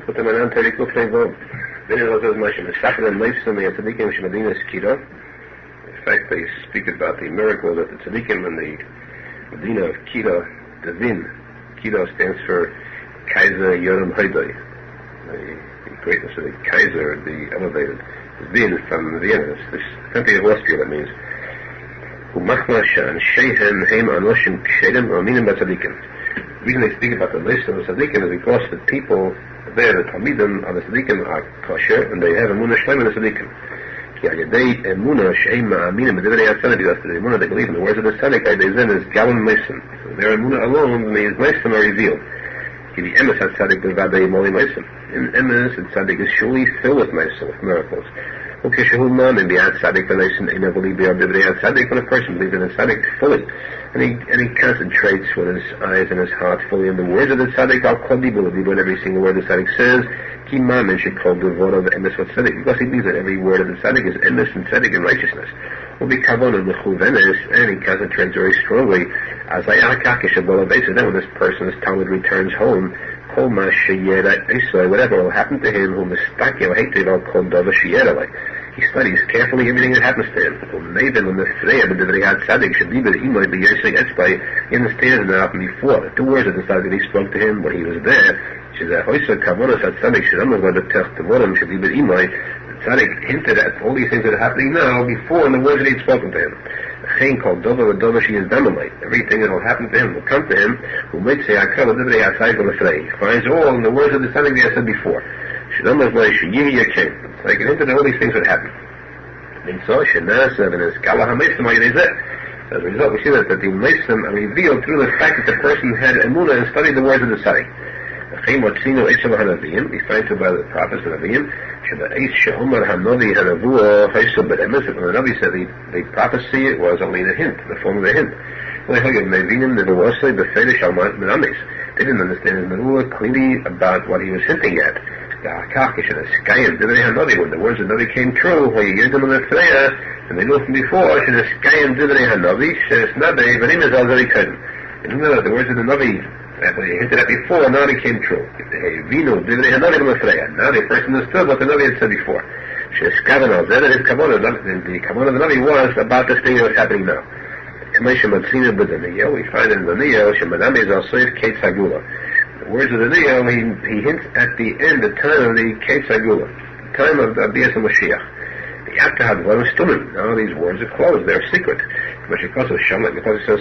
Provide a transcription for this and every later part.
Put them on Terry Cook Levo. Then it was Moshe Feinstein Leifson the tzadikim Shemadinas Kira. In fact, they speak about the miracle that the tzadikim in the Medina of Kira, the Vin. Kira stands for Kaiser Yoram Haidai. The greatness of the Kaiser, the elevated. Vin from Vienna. This country of Austria, that means. The reason they speak about the list of the tzadikim is because the people there, the Talmidim of the tzadikim, are kosher and they have emunah shleim in the tzadikim. Because the emunah they believe in the words of the tzadik, is galon mesim. So their emunah alone means mesim are revealed. In emes, the tzadik is surely filled with mesim, with miracles. When a person believes in a tzadik fully, and he concentrates with his eyes and his heart fully on the words of the tzadik, in every single word the tzadik says, because he believes that every word of the tzadik is emes and tzadik and righteousness. And he concentrates very strongly. Then when this person's Talmud returns home, whatever will happen to him, he studies carefully everything that happens to him. He understands now from before the two words of the tzadik that he spoke to him when he was there. The tzadik hinted at all these things that are happening now before in the words that he had spoken to him. Everything that will happen to him will come to him. He finds all in the words of the tzadik that I said before. Like it hinted at all these things that happen. As a result, we see that the Mesim are revealed through the fact that the person had emunah and studied the words of the tzadik. We find to by the prophets and Navim, when the Navi said the prophecy, it was only a hint, in the form of a hint. They didn't understand his Neruah clearly about what he was hinting at. When the words of Navi came true, and they knew from before, the words of the Navi that he hinted at before, now they came true. Now the person understood what the Navi had said before. The kavanah of the Navi was about this thing that was happening now. We find in the Neo, the words of the Neo, he hints at the end, the time of the Ketz Hagula, the time of the Bias Mashiach. Now these words are closed, they're secret. Because it says,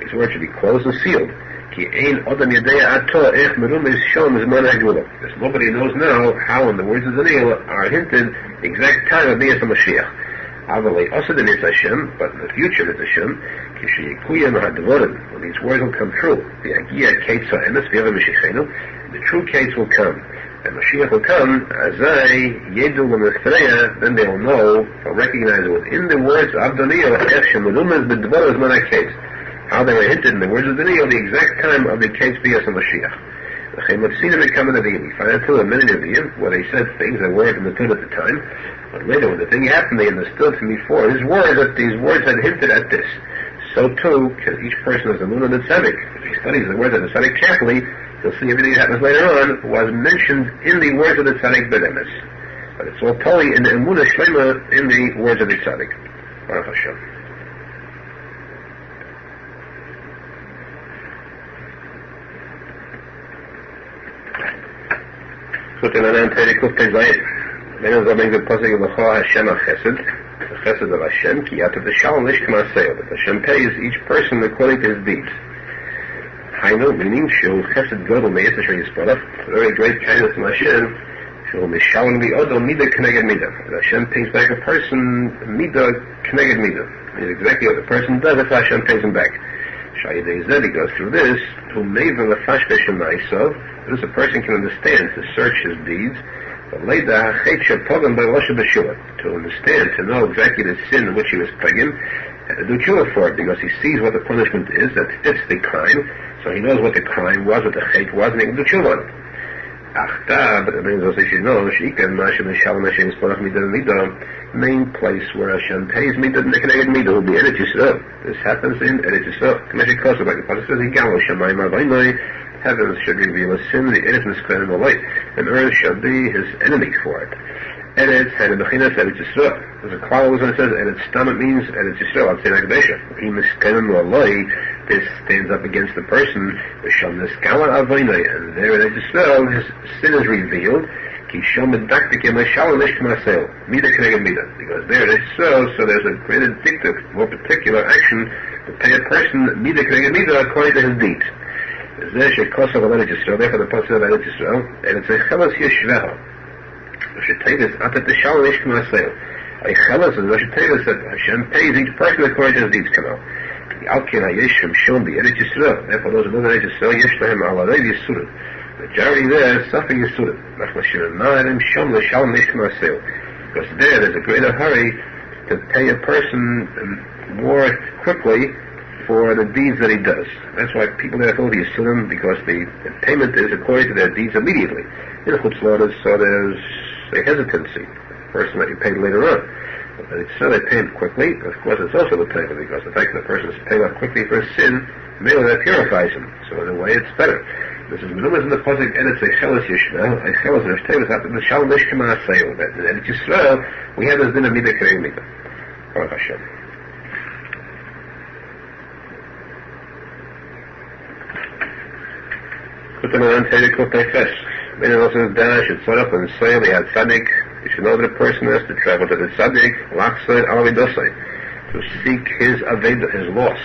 these words should be closed and sealed. There's nobody knows now how, in the words of the Neo, are hinted the exact time of Bias Mashiach. But in the future, when these words will come true, the true Kates will come, and Mashiach will come, then they will know, or recognize within the words of the Neo, how they were hinted in the words of the Neo, the exact time of the Kates Bias and Mashiach. We find it too in many Nevi'im, where they said things that weren't understood at the time, but later when the thing happened, they understood from before his words that these words had hinted at this. So too, each person has a moon on the tzadik. If he studies the words of the tzadik carefully, he'll see everything that happens later on was mentioned in the words of the tzadik bedemes. But it's all totally in the emunah shlema in the words of the tzadik. Baruch Hashem. Then is coming the posek of Hashem Chesed, the Chesed of Hashem, ki out of the Shalom Lish K'maseo, that Hashem pays each person according to his deeds. Hainu, meaning, Shul Chesed Godel Me'ez Asher Yisparach, very great kindness from Hashem, Shul Mishalom Li'odo Mida K'neged Mida. That Hashem pays back a person, Mida K'neged Mida. Means exactly what the person does, that's how Hashem pays him back. Shayidei Zed, he goes through this, to Meiva Lefash B'Shemaisov, this a person can understand, to search his deeds, to understand, to know exactly the sin in which he was pagan, and to do tshuva for it, because he sees what the punishment is that fits the crime, so he knows what the crime was, what the chait was, and he can do tshuva on it. But it means also you know, main place where Hashem pays midah nekneged midah will be Eretz Yisrael. This happens in Eretz Yisrael. Like the Pasuk says, heavens should reveal his sin, the earth is clean in the light, and earth shall be his enemy for it. Eretz had a bechinas Eretz Yisrael. There's a clause when it says Eretz Stam, it means Eretz Yisrael. I'd say Nagdesha. He miskanim l'aloi. This stands up against the person. V'sham niskala avoinai, and there in Eretz Yisrael his sin is revealed. Ki shom medaktikim l'shalom nishk'masel. Mida k'neged mida. Because there in Eretz Yisrael, so there's a greater dictive, more particular action to pay a person mida k'neged mida according to his deeds. Zeh shekosov of Eretz Yisrael. Therefore the posek of Eretz Yisrael, Eretz Echelas Yeshvecha. Hashem at the Shalom Ishk'masel. A chelas is Rosh Hashanah that Hashem pays each person according to his deeds. Kanal. Alkin Hayeshim Shon the Eretz Yisrael. Therefore, those who live in Eretz Yisrael, Yesh Lahem Aladei Yisurim. The majority there is suffering Yisurim. Nachmashirim Na'arim Shon the Shalom Ishk'masel. Because there's a greater hurry to pay a person more quickly for the deeds that he does. That's why people there call the Yisurim, because the payment is according to their deeds immediately. In the Chutzlot, so there's a hesitancy. The person that you paid later on. But it's so they pay him quickly. Of course, it's also the payment, because the fact that the person is paying off quickly for a sin, maybe that purifies him. So in a way, it's better. This is menumas in the posek, and it's a chelas yishna, a chelas yishna, after the shalom nishkama asayu. That in Eretz Yisrael, we have this din of mida kerei mida. Baruch Hashem. Kutamaran Teire Kutay Fes. Then it also says, should set up and say they had tzadik. You should know that a person has to travel to the tzadik, lachsed alavidosai, to seek his aveda, his loss.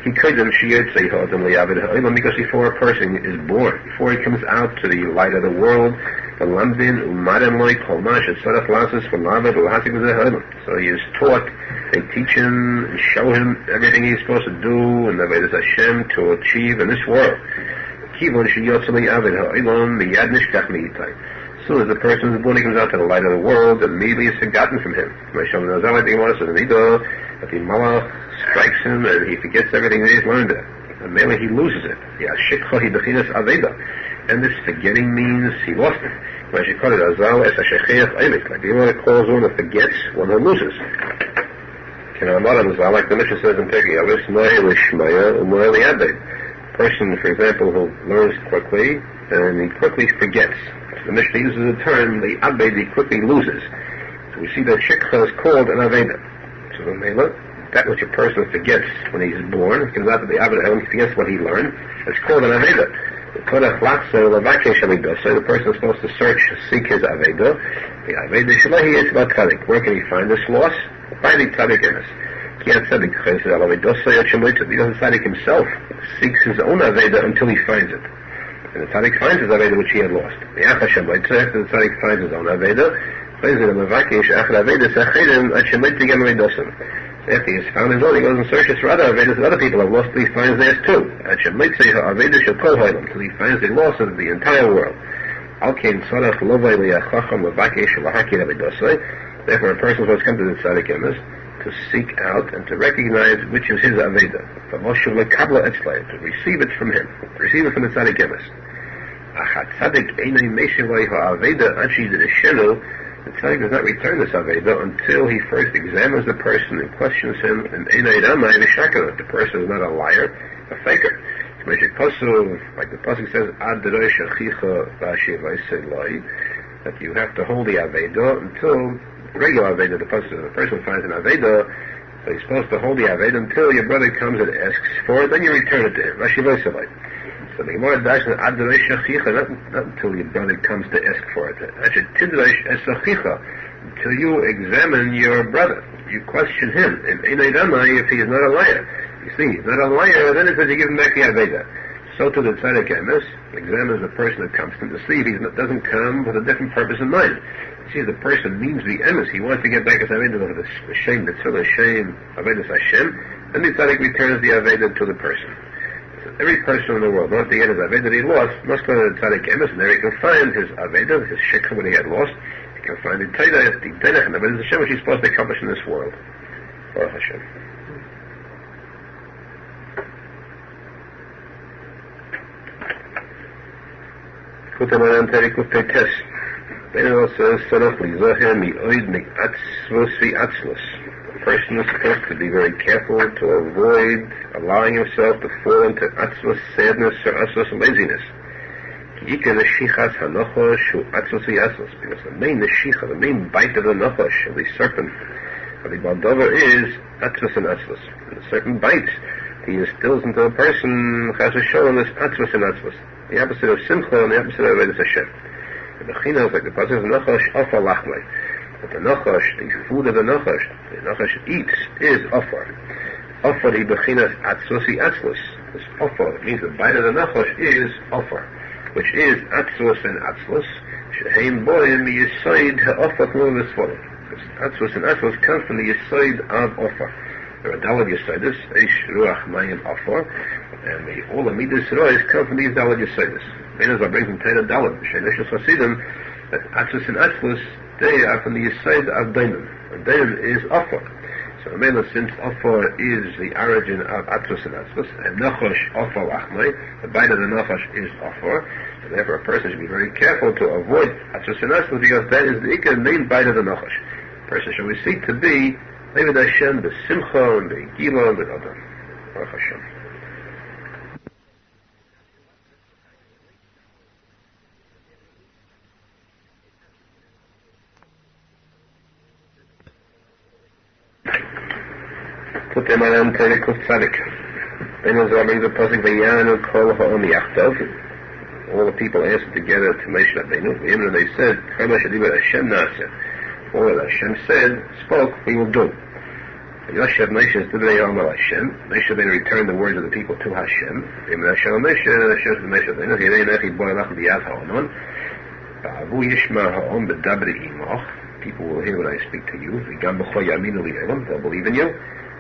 He could them shiyotze ha'adam liyavid ha'olam, because before a person is born, before he comes out to the light of the world, the lambin umadem loy kolmash et saraf lasas from lavid ulhasik ha'olam. So he is taught, they teach him and show him everything he's supposed to do in the Vedas Hashem to achieve in this world. As soon as the person is born, he comes out to the light of the world, immediately is forgotten from him. That the malach strikes him and he forgets everything that he's learned. And mainly he loses it. And this forgetting means he lost it. Like the Gemara calls one that forgets one who loses. Like the Mishnah says in Pegi, person, for example, who learns quickly, and he quickly forgets. So the Mishnah uses the term, the Abed, he quickly loses. So we see that Shikha is called an Aveda. So the Mela, that which a person forgets when he's born, he comes out to the Abed, he forgets what he learned, it's called an Aveda. The person is supposed to search, seek his Aveda. The Aveda Shalahi is about tzadik. Where can he find this loss? By the tzadik in us. Because the tzaddik himself seeks his own aveda until he finds it. And the tzaddik finds his aveda which he had lost. After the tzaddik finds his own aveda, after he has found his own, he goes and searches for other avedas that other people have lost, till he finds theirs too. Until he finds the loss of the entire world. Therefore, a person who has come to the tzaddik emes to seek out and to recognize which is his aveda, to receive it from him, to receive it from the tzaddik emes. The tzaddik does not return this aveda until he first examines the person and questions him, and the person is not a liar, a faker. Like the posek says, that you have to hold the aveda until regular aveda, the person finds an aveda, so he's supposed to hold the aveda until your brother comes and asks for it, then you return it to him. So the Gemara dashes not until your brother comes to ask for it. Until you examine your brother, you question him, if he is not a liar. You see, he's not a liar, then it says you give him back the aveda. So to the tzaddik emes examines the person that comes to him to see if he doesn't come with a different purpose in mind. See, the person means the emes. He wants to get back his aveda for the shame, the shame, avedas Hashem, then the tzaddik returns the aveda to the person. So every person in the world, once he gets his aveda that he lost, must go to the tzaddik emes, and there he can find his aveda, his shikha, what he had lost. He can find the taida, the denech, and avedas Hashem, which he's supposed to accomplish in this world. Baruch Hashem. Kutamaran Terikut Tetes. Then it also says, a person is supposed to be very careful to avoid allowing himself to fall into atzvus sadness or atzvus laziness. Because the main neshicha, the main bite of the nachash, of the serpent, of the baldover, is atzvus and atzvus. And the serpent bites. He instills into a person, chas v'sholom, this atzvus and atzvus. The opposite of simcha and the opposite of Avodas Hashem. The bechina is like the pasuk of nachash, ofar lachlei. But the nachash, the food of the nachash eats, is ofar. Ofar, the bechina is atzvusi atzvus. This ofar, it means the bite of the nachash is ofar, which is atzvus and atzvus. Sheheim boim yisoid ha'ofar k'mul v'svolim. Atzvus and atzvus come from the yisoid of ofar. There are dalad yisoidus, eish ruach mayim ofar, and all the midas rois come from these dalad yisoidus. Menas are bringing from Torah dalad, she'neshus chasidim, that atzvus and atzvus, they are from the yisoid of daimon. And daimon is ofar. So Mela, since ofar is the origin of atzvus and atzvus, and nachash ofar lachmai, the bite of the nachash is ofar, and therefore a person should be very careful to avoid atzvus and atzvus, because that is the main bite of the nachash. A person should we seek to be David Hashem, the simcha, and the gila, and the adam. Baruch Hashem. Put them on Terikuf Tzadik. Then as I bring the posek Vayanu Kol Ha'om Yachtov, all the people answered together to Moshe Rabbeinu. And they said, Hashem Naseh. All that Hashem spoke, we will do. Yoshev Moshe is Divrei Omer Hashem. Moshe Rabbeinu returned the words of the people to Hashem. Menachem Mendel Schneerson. People will hear when I speak to you. They'll believe in you.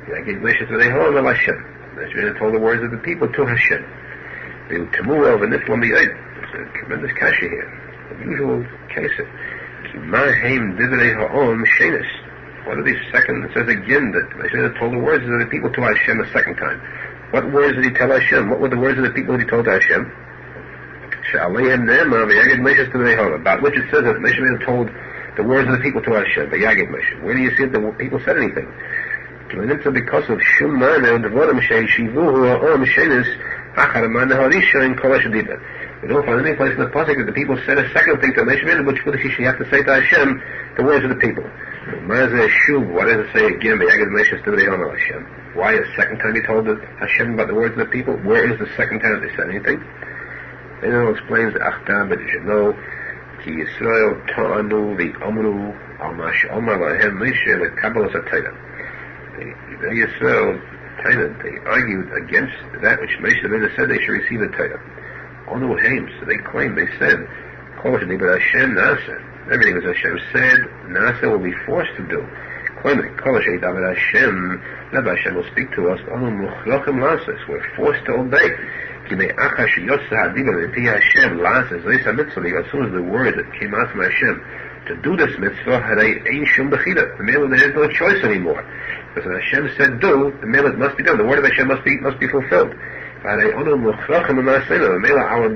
I gave Moshe to the Aharon Hashem. Moshe told the words of the people to Hashem. It's a tremendous kasha here. Unusual case. What are these second? It says again that Moshe told the words of the people to Hashem a second time. What words did he tell Hashem? What were the words of the people that he told to Hashem? About which it says that Moshe told the words of the people to Hashem. Where do you see that the people said anything? Because of Shuman and Devorim Sheishivuhu or Mishenis Acharaman Harisha in Kolashadiva. We don't find any place in the posek that the people said a second thing to Moshe, which would she have to say to Hashem the words of the people. Why does it say again? Why a second time he told Hashem about the words of the people? Where is the second time they said anything? Then it explains Achtam, but you should know Ki Yisrael Ta'anu V'Omru Al Mash Omar Lahem Moshe L'Kabbalas HaTorah. The Yisrael they argued against that which Moshe said they should receive the Torah. Onu Haim, so they claimed, they said, Everything that Hashem said, Nasa will be forced to do. Claiming, Hashem will speak to us, we're forced to obey. As soon as the word that came out from Hashem to do this mitzvah, the male there is no choice anymore. Because when Hashem said do, the male it must be done. The word of Hashem must be fulfilled. Our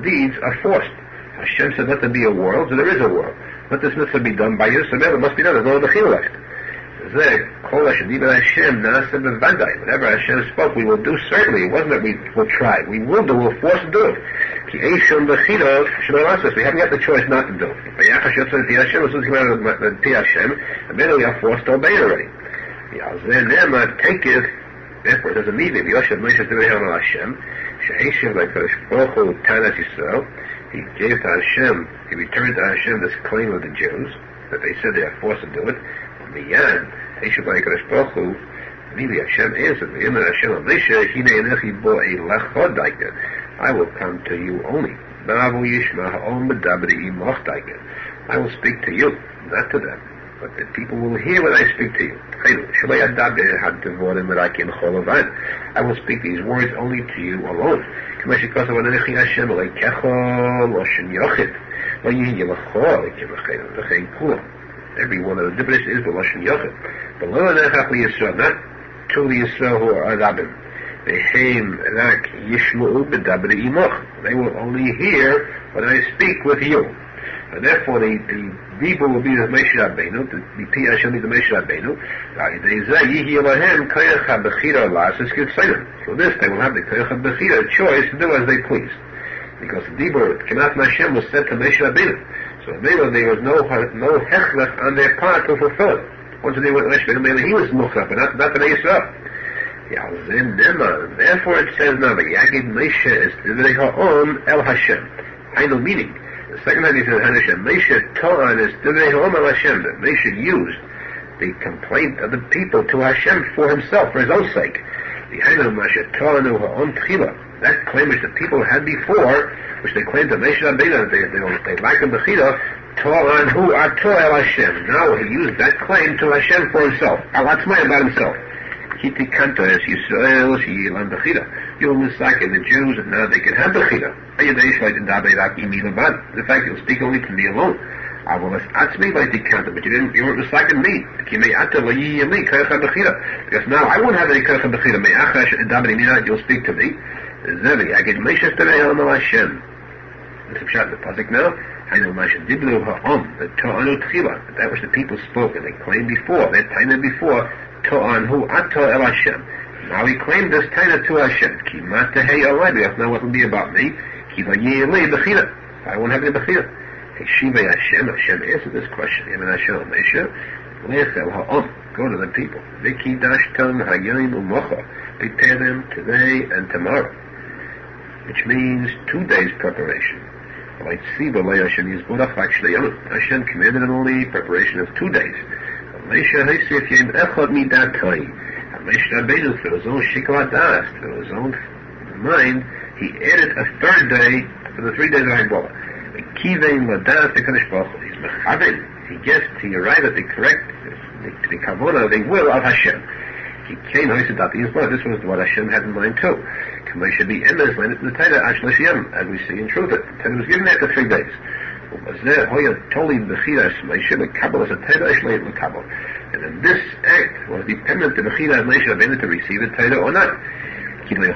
deeds are forced. Hashem said let there be a world, so there is a world. Let this mitzvah be done by you, so it must be done. There's no bechila left. Whatever Hashem spoke, we will do certainly. It wasn't that we will try. We will do, we're forced to do it. We haven't got the choice not to do it. And then we are forced to obey already. Therefore, it doesn't mean it. He gave to Hashem, he returned to Hashem this claim of the Jews, that they said they are forced to do it. Maybe Hashem answered, I will come to you only. I will speak to you, not to them. But the people will hear when I speak to you. I will speak these words only to you alone. Every one of the difference is the Lashon Yochid. Not to the Yisrael who are Adabim. They will only hear when I speak with you. And therefore, the Dibur will be the Moshe Rabbeinu, the Pi Hashem is the Moshe Rabbeinu. So this, they will have the Koyach HaBechira choice to do as they please. Because the Dibur, Kenat Hashem, was sent to Moshe Rabbeinu. So there was no hechlech on their part to fulfill it. Once they went to Moshe Rabbeinu, he was Mukhra, but not the Yisrael. Therefore it says now, Yagid Moshe is Divrei Ha'om El Hashem. I know meaning. The second time he says Hashem, Moshe Torah is Divrei Ha'om El Hashem. That Moshe used the complaint of the people to Hashem for himself, for his own sake. The Hainu Moshe Torah Nu Ha'om Tchila. That claim which the people had before, which they claimed to Moshe Rabbeinu, they lack the Bechira, Torah and who are Torah El Hashem. Now he used that claim to Hashem for himself. Al-Atzmai about himself. Kiti Kanto as Yisrael, Shiyilam Bechira. You will misak in the Jews, and now they can have Bechira. The fact you'll speak only to me alone. I will Atzmi by Tikanto, but you weren't misak in me. Because now I won't have any Koyach Bechira. Me'achash and Dabri Mina, you'll speak to me. Zevi, I get Moshe Terei Ha'om Hashem. It's a shot in the posek now. I know Moshe Diblu Ha'om, the To'anu Tchila, that which the people spoke and they claimed before, that time before, To'an Hu Ato El Hashem. Now he claimed this Taina to Hashem. Ki Matahei Alai, now what will be about me? Ki Vayelei Bechira. I won't have any Bechira. Heshivei Hashem, Hashem answered this question. Yemen Hashem Moshe, Lechel Ha'om, go to the people. Viki Dashtan Hayim Umocha, prepare them today and tomorrow. Which means 2 days preparation. Hashem commanded them only preparation of 2 days. Moshe Rabbeinu, for his own shiklat das, for his own mind, he added a 3rd day for the 3 days of Hagbolah. He's mechaven. He gets to arrive at the correct, the kavona, the will of Hashem. He came, this was what Hashem had in mind too. As we see in truth, it was given after 3 days. And then this act was dependent on the Bechira of Moshe Rabbeinu to receive the Torah or not. Because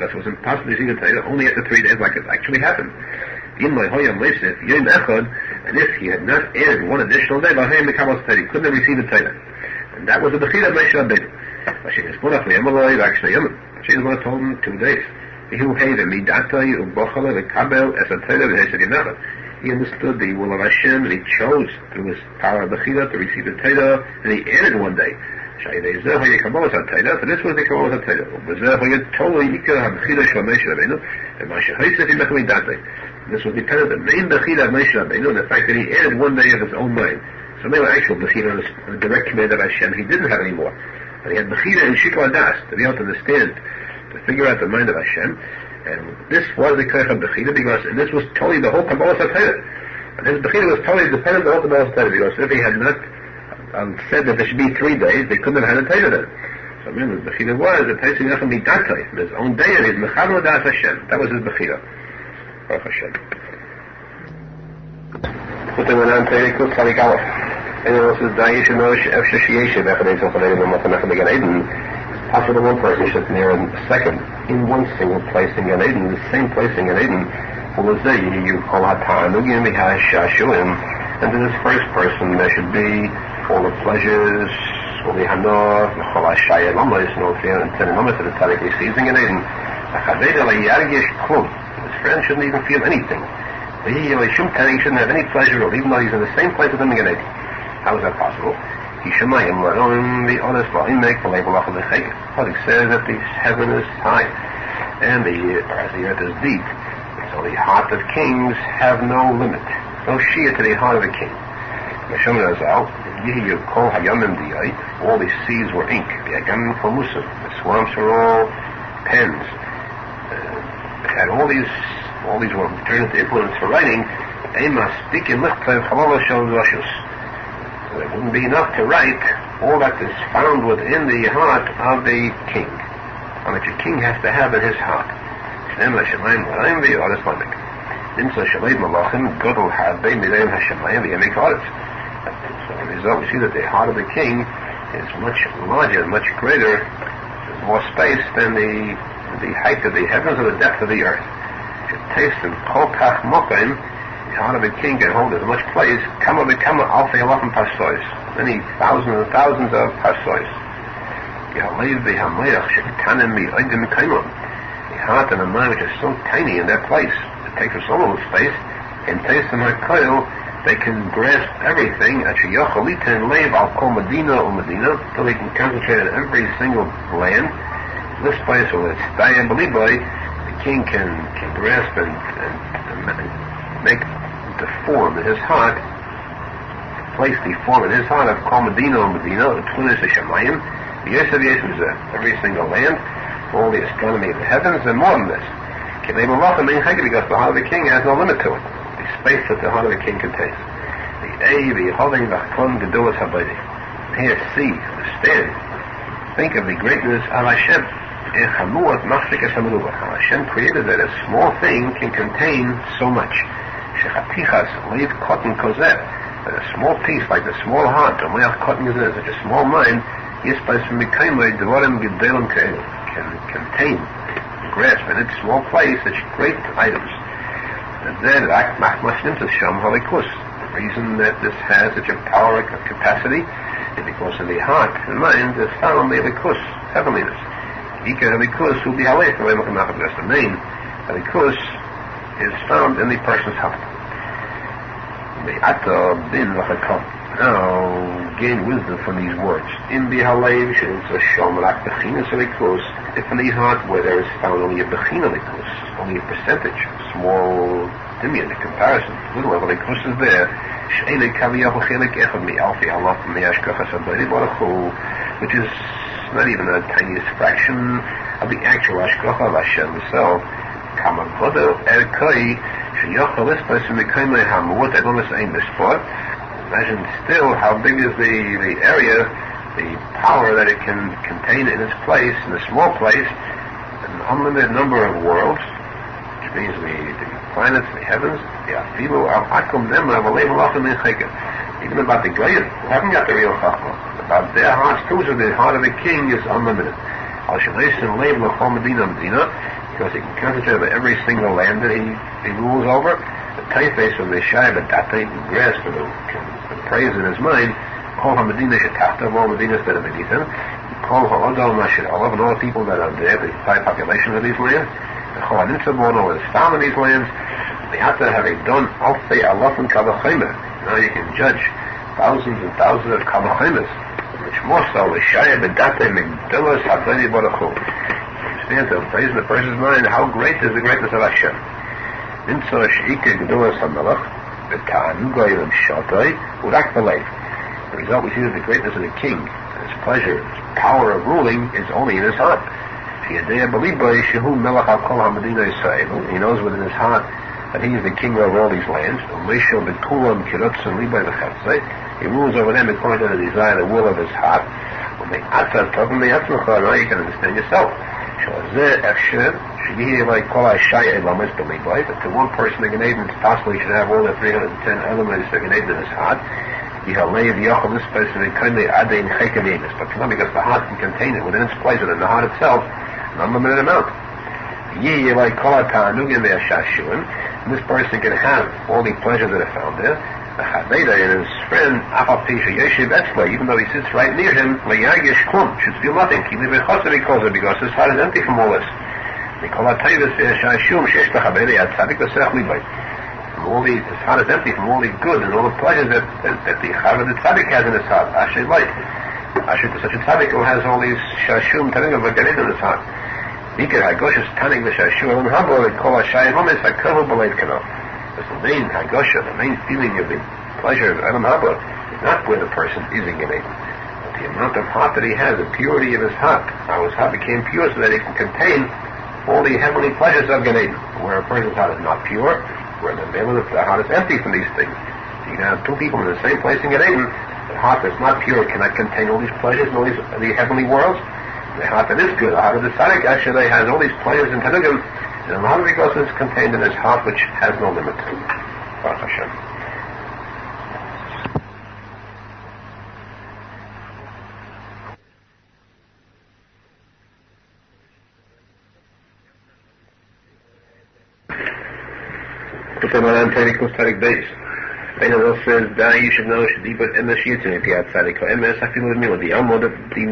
it was impossible to receive the Torah only after 3 days, like it actually happened. And if he had not added one additional day, he couldn't have received the Torah. And that was the Bechira of Moshe Rabbeinu. Hashem told him 2 days. He understood the will of Hashem, and he chose through his power of Bechira to receive the Torah, and he added 1 day. So this was the Kabbalah HaTorah. This was dependent on the main Bechira of Moshe Rabbeinu, and the fact that he added 1 day of his own mind. So maybe actual Bechira was the direct command of Hashem. He didn't have any more. But he had Bechira and Shikla Das to be able to understand, to figure out the mind of Hashem. And this was the Koyach of Bechira, because, and this was totally the whole Kabbalah HaTorah. And his Bechira was totally dependent on the whole Kabbalah HaTorah, because if he had not said that there should be 3 days, they couldn't have had a Torah then. So remember, the Bechira was the Torah not from the Datay, from his own day, and his Mechaber Das Hashem. That was his Bechira. Baruch Hashem. Put them on Torah, Tzadik Aleph. And it also says, Da'ish and Rosh, Efshe Shieshe, Bechadei Zocharein, and Moharan Began Eden. It's possible one person should near a second, in one single place in Gan Eden, the same place in Gan Eden, and to this first person there should be all the pleasures, all the hanor, the cholashaya lamas, and all the lamas of the tzadik he sees in Gan Eden. His friend shouldn't even feel anything. He shouldn't have any pleasure, or even though he's in the same place as him in Gan Eden. How is that possible? But it says that the heaven is high, and the earth is deep. So the heart of kings have no limit, no shia to the heart of a king. Arizal, all the seas were ink. The swamps were all pens. They had all these were turned into implements for writing. So it wouldn't be enough to write all that is found within the heart of the king, and that your king has to have in his heart. So in result, we see that the heart of the king is much larger, much greater, there's more space than the height of the heavens or the depth of the earth. taste and kolkach mokaim, the heart of a king can hold as much place, kama alfei alafim pasois, many thousands and thousands of pasois. Yahalev v'hamayach shektanim mi'oidim kaimon, the heart and the mind which is so tiny in that place, it takes up so little space, and taste and hakoil, they can grasp everything, at sheyachalita and lev al kol medina or medina, till they can concentrate on every single land. This place will stay beliboy, the king can grasp and make the form in his heart, place the form in his heart of kol medina or medina, the twinis of shamayim, every single land, all the astronomy of the heavens, and more than this. Because the heart of the king has no limit to it. The space that the heart of the king contains. The holding the chon gedulas habaydi. Here, see, understand, think of the greatness of Hashem. How Hashem created that a small thing can contain so much. That a small piece, like the small heart, such a small mind, can contain, grasp in its small place such great items. The reason that this has such a power of capacity is because in the heart and mind is found the likus, heavenliness. The main likus is found in the person's heart. Now, gain wisdom from these words. In the halev, if in the heart where there is found only a bechina likus, only a percentage, small dimion, a comparison, little of likus is there, which is not even the tiniest fraction of the actual ashkacha of Hashem himself. Imagine still how big is the area, the power that it can contain in its place, in a small place, an unlimited number of worlds, which means the planets, the heavens, the afilu, even about the great, who haven't got the real chachma, about their hearts too, so the heart of the king is unlimited. Because he can concentrate on every single land that he rules over. The typeface of the Shai B'data, he can grasp and can praise in his mind, Kol HaMedina Shetachta, all Medinas that are beneath him, Kol HaOdal Mashet Olav, and all the people that are there, the entire population of these lands, the Kol HaNitzabon, all that is found in these lands, they have to have a done Alfei Alafim Kavachimer. Now you can judge thousands and thousands of Kavachimas, which more so, the Shai B'data, Megdillas HaVedi Baruch Hu. Understand, to praise in the person's mind, how great is the greatness of Hashem. The result, we see that the greatness of the king, his pleasure, his power of ruling, is only in his heart. He knows within his heart that he is the king over all these lands. He rules over them according to the desire, the will of his heart. Now you can understand yourself. That to one person in Eden, it's possible he should have all the 310 elements of Eden in his heart. This person but not because the heart can contain it within its place, within the heart itself, an unlimited amount. And this person can have all the pleasures that are found there. And his friend, even though he sits right near him, should feel nothing. Because his heart is empty from all this. His heart is empty from all the good and all the pleasures that the tzadik has in his heart. Such a tzadik who has all these shashum taning of in his heart. Because the main hagosha, the main feeling of the pleasure of Adam Haba is not where the person is in Gan Eden, but the amount of heart that he has, the purity of his heart, how his heart became pure so that it can contain all the heavenly pleasures of Gan Eden. Where a person's heart is not pure, where the heart is empty from these things. You can have two people in the same place in Gan Eden, the heart that's not pure cannot contain all these pleasures and all these the heavenly worlds. The heart that is good, the heart of the tzaddik actually has all these pleasures and tanugim, and a lot of it goes is contained in his heart, which has no limit. Baruch Hashem. put them on tzadik plus tzadik base. Arizal says, you should know, Shadibut emes yitzin piyat tzadik emes afilu l'mila. The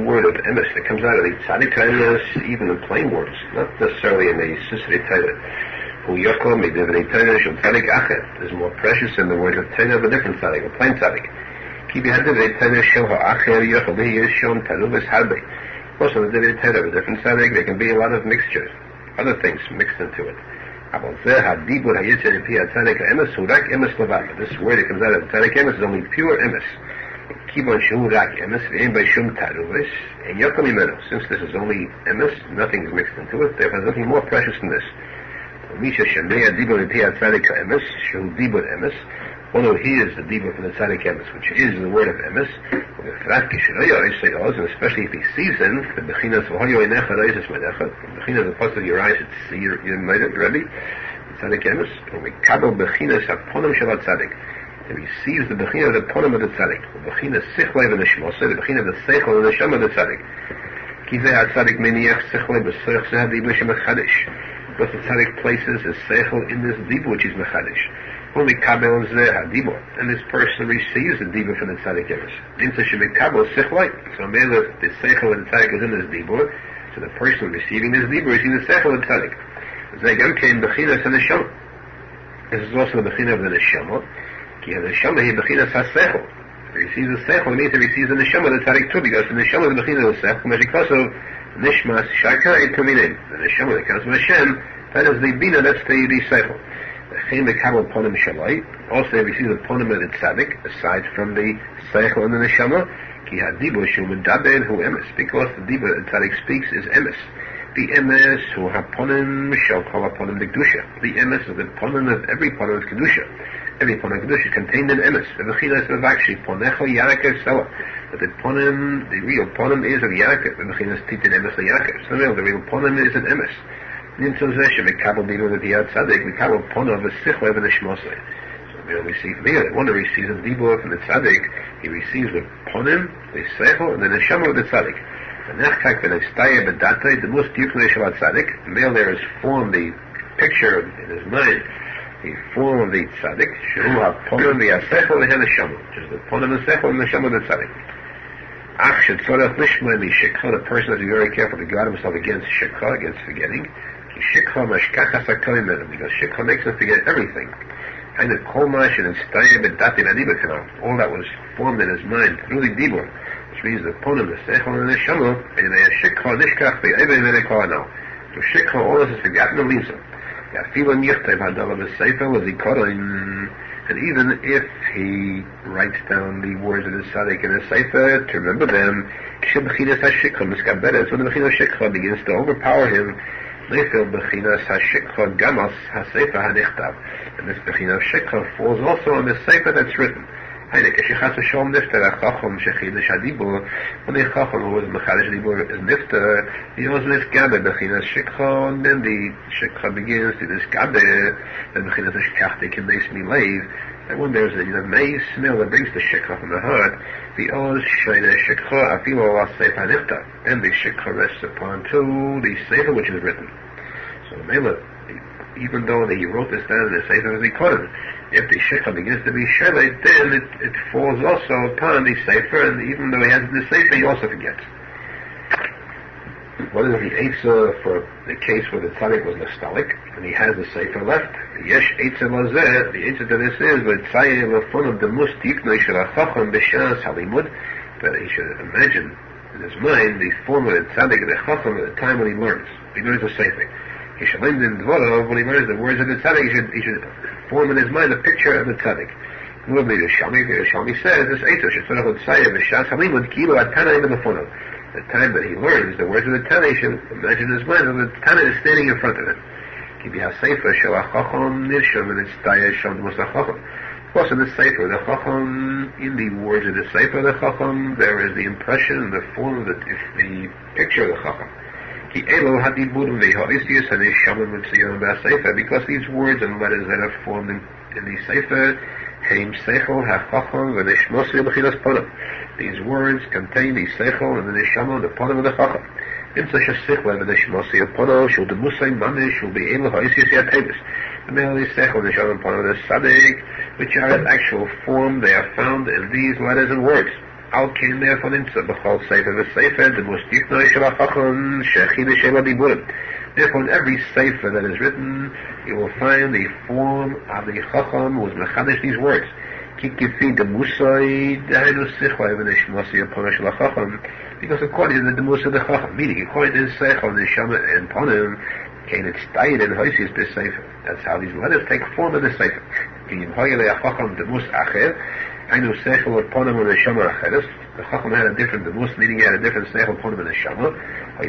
word of emes that comes out of the tzadik emes, even in plain words, not necessarily in the Sisri Torah. Who Yaakov made divinity Torah shel tzadik achet is more precious than the word of Torah of a different tzadik, a plain tzadik. Keep your hand of the Torah shel ha'acher Yaakov is shown taruvis harbe. Also, the divinity Torah of a different tzadik, there can be a lot of mixtures, other things mixed into it. This word that comes out of the tzadik emes is only pure emes. Since this is only emes, nothing is mixed into it, therefore there's nothing more precious than this. One who hears the dibur from the tzadik emes, which is the word of emes, and especially if he sees them, the bechinas the posek of your eyes, it's your Rebbe, tzadik emes, and we kabel bechinas haponim shel tzadik. He receives the bechina of the ponim of the tzadik, the bechina sichlei v'neshmosei, the bechina of the seichel and the neshama of the tzadik. Kizeh ha-tzadik meniach sichlei b'soich zeh ha-dibur shemachadish. Because the tzadik places his seichel in this dibur which is mechadish. Only kabel zeh ha-dibur, and this person receives the dibur from the tzadik emes. Insa shemekabel sichlei. So mele, the seichel of the tzadik is in this dibur, so the person receiving this dibur is in the seichel of the tzadik. Zegam came bechinas ha-neshama. This is also the bechina of the neshama. He receives the seichel, it means he receives the neshama of the tzadik too, because the neshama is the bechina of the seichel, meshikaso nishmas shaka etuminim. The neshama that comes from Hashem, that is the bina, that's the seichel. Also he receives the ponim of the tzadik, aside from the seichel and the neshama, because the dibur that tzadik speaks is emes. The emes who have ponim shall call upon the kedusha. The emes is the ponim of every ponim of kedusha. Every ponim of kedusha is contained in emes. The bechina is mevakshi ponecho Yaakov sela. But the ponim, the real ponim is of Yaakov. The bechina is titin emes of Yaakov. So the real ponim is an emes. Nimtzol zeh shemekabel dibur l'piyat tzadik. We kabel ponim of a sichlei v'neshmosei. So we receive here. One who receives a dibur from the tzadik, he receives the ponim, the seichel, and the neshama of the tzadik. The most Tikuney Zohar tzadik, the male there is formed the picture in his mind, the form of the tzadik, which is the ponim and seichel and the neshama of the tzadik. The person has to be very careful to guard himself against shikha, against forgetting, because shikha makes him forget everything. All that was formed in his mind through the dibur, which means the ponim, the seichel, and the neshama, and they are shikha, nishkach, the even they call it now. So shikha, all this is forgotten and leaves him. And even if he writes down the words of the tzadik in a sefer to remember them, so when the bechina shikha begins to overpower him, and this bechina shikha falls also on the sefer that's written. When the chacham who was mechadish dibur is nifter, he also nisgabe bechinas shikha, and then the shikha begins to nisgabe, and bechinas shikachtek and neis mileiv, and when there's a mei smell that brings the shikha from the heart, the oz shayne shikha afilo la sefer nifter, and the shikha rests upon too the sefer which is written. So the mela, even though he wrote this down in the sefer as he quoted, if the shikha begins to be shevet, then it falls also upon the sefer, and even though he has it in the sefer, he also forgets. What is the eitzah for the case where the tzadik was nostalgic, and he has the sefer left? Yesh eitzah lazeh, the eitzah to this is, v'tzayeh l'fon of the mus tiknoi shel ha'chacham b'shas halimud, that he should imagine in his mind the form of the tzadik and the chacham at the time when he learns the sefer. He should learn in dvorav, when he learns the words of the tzadik, he should form in his mind a picture of the tzadik. Yerushalmi says this eitzah should sort of tzayeh b'shas halimud kilo at tanaim b'lefonav. The time that he learns the words of the Tanah, he should imagine in his mind that the Tanah is standing in front of him. Of course, in the Sefer, the Chacham, in the words of the Sefer, the Chacham, there is the impression, the form of the picture of the Chacham. Because these words and letters that are formed in the Sefer, these words contain the seichel and the neshama, the ponim of the chacham. In such a seichel and the neshama of ponim, shall the musay mamish shall be able to The Melody Sechel Neshama upon the tzadik, which are its actual form. They are found in these letters and words. Al Ken therefore Nimtza B'chol Sefer V'Sefer the Mustiknoi Shel HaChacham Shechidush Shel HaDiburim. Therefore, in every sefer that is written, you will find the form of the Chacham who was mechadish these words. Because according to the demusa of the Chacham, meaning according to the Sechel, Neshama, and Ponim, can it stayed in Hoisis this sefer. That's how these letters take form in the sefer. The Chacham had a different demus, meaning he had a different Sechel, Ponim, and Neshama. And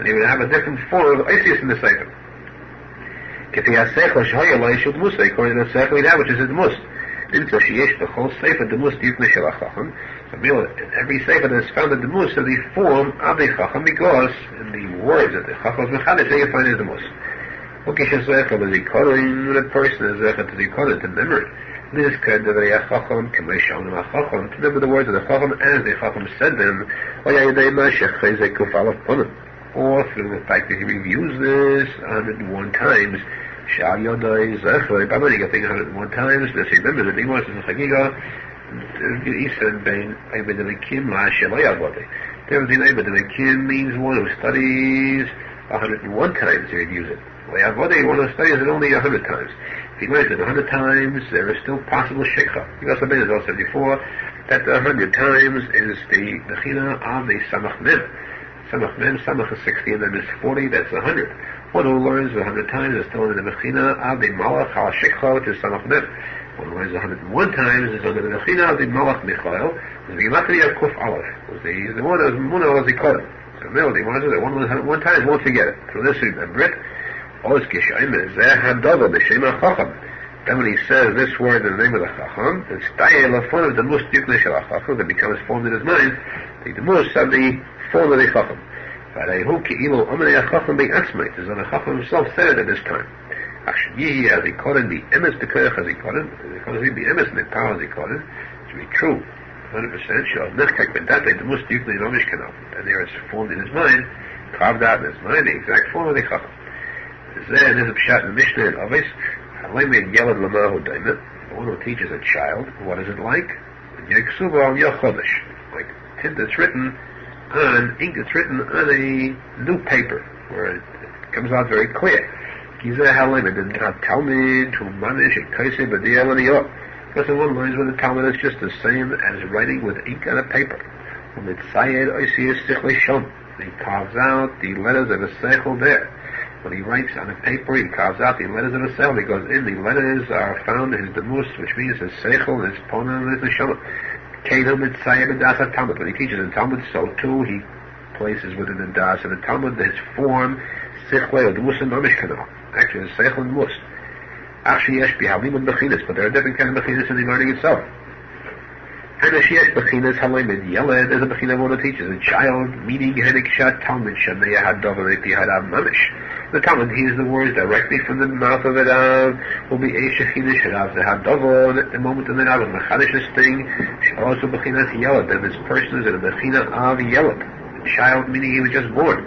he would have a different form of Oisius in the sefer. According to the Sechel, he'd have, which is the demus. So in every sefer that is found in the demus of the form of the Chacham, because in the words that the Chacham is mechadish, there you find the demus. When a person is zechah to zikaron, to remember it, this could be a Chacham, to remember the words of the Chacham as the Chacham said them, or through the fact that he reviews this 101 times. Shal Yodai Zechah, by many getting 101 times, this he remembers it, he wants to Chagiga, Yisrael Ben Eibedelikim La Shelayavode. There was the Eibedelikim means one who studies 101 times, he reviews it. Layavode, one who studies it only 100 times. If he learns it 100 times, there is still possible Shikha. Because the Ben has also said before, that 100 times is the Bechina of the Samach Mem. Samach Mem, Samach is 60, and then is 40, that's 100. One who learns 100 times is still in the Bechina of the Malach Al Shikha, which is Samach Mem. One who learns 101 times is under the Bechina of the Malach Michael, the Gematria of Kuf Aleph, was the one who was Muna was the Kodim. So Melody wants it, one who learns 101 times won't forget it. So this remember it. Oz Kishayim is Zeh Hadava, B'Shem HaChacham. Then when he says this word in the name of the Chacham, it's Tayel Lafon of the Mus Yukne Shel HaChacham, that becomes formed in his mind, the Mus of the form of the Chacham. As though the Chacham himself said it at this time. As he called the emes bekoach as he called it, because he be emes in the power as he called it, to be true, 100%. Shall nechkek bedate the mus yukne nomish kanal, and there is formed in his mind, carved out in his mind, the exact form of the Chacham. There is a pshat in the Mishnah and Ovis. Halei yelad lamahu daimet. The one who teaches a child, what is it like? Yeksuva al yachodesh, like tint that's written on ink that's written on a new paper, where it comes out very clear. Because in one lines when the Talmud is just the same as writing with ink on a paper. He carves out the letters of a seichel there. When he writes on a paper, he carves out the letters of a seichel, because in the letters are found his demus, which means his seichel, his ponah, and his neshama. When he teaches in Talmud, so too he places within the das of the Talmud his form, sichle or demus and mamish kanal. Actually, it's seichel and mus. Actually, yesh bihalim and bechinas, but there are different kinds of bechinas in the learning itself. And as yesh bechinas halim and yeled, there's a bechina one that teaches a child, meaning henik Talmud shanei hadav eti hadav mamish. The Talmud hears the words directly from the mouth of it will be Eishachinish Rav the Hadavon at the moment in the Rav of Mechadish this thing, also Bechinas Yelad, that this person is in a Bechina of Yelad. The child, meaning he was just born.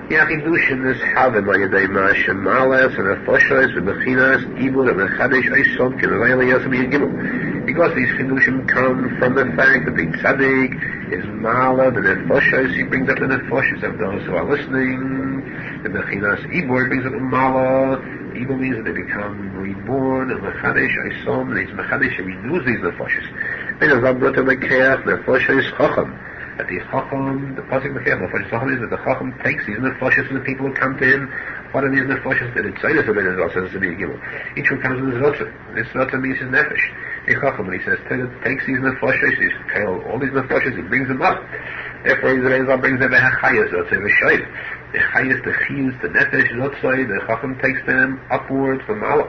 Yachidushin is Havim Ayadei Mashem Malas and Afoshas and Bechinas Ibud and Mechadish Aisom Kinavayla Yasam Yagimel. Because these Chidushim come from the fact that the tzadik is Malad and Afoshas, he brings up the Afoshas of those who are listening. The Bechinas Ibur brings up the Mala. Ibur means that they become reborn, and Mechadish Aisom, and these Mechadish renews these Nefoshes. And the Rabruta Mekeach, Nefoshes Chacham. That the Chacham, the posek Mekeach, Nefoshes Chacham is that the Chacham takes these Nefoshes and the people who come to him. What are these Nefoshes? That it's Zaydas of Arizal, says the Gimel. Each one comes with his Rotza. This Rotza means his Nefesh. The Chacham, when he says, takes these Nefoshes, all these Nefoshes, he brings them up. Therefore, Arizal brings them a Chayas, Rotza, V'shayv. The Chayas, the Chiyus, the Nefesh, Rotzai, the Chacham takes them upwards from Allah.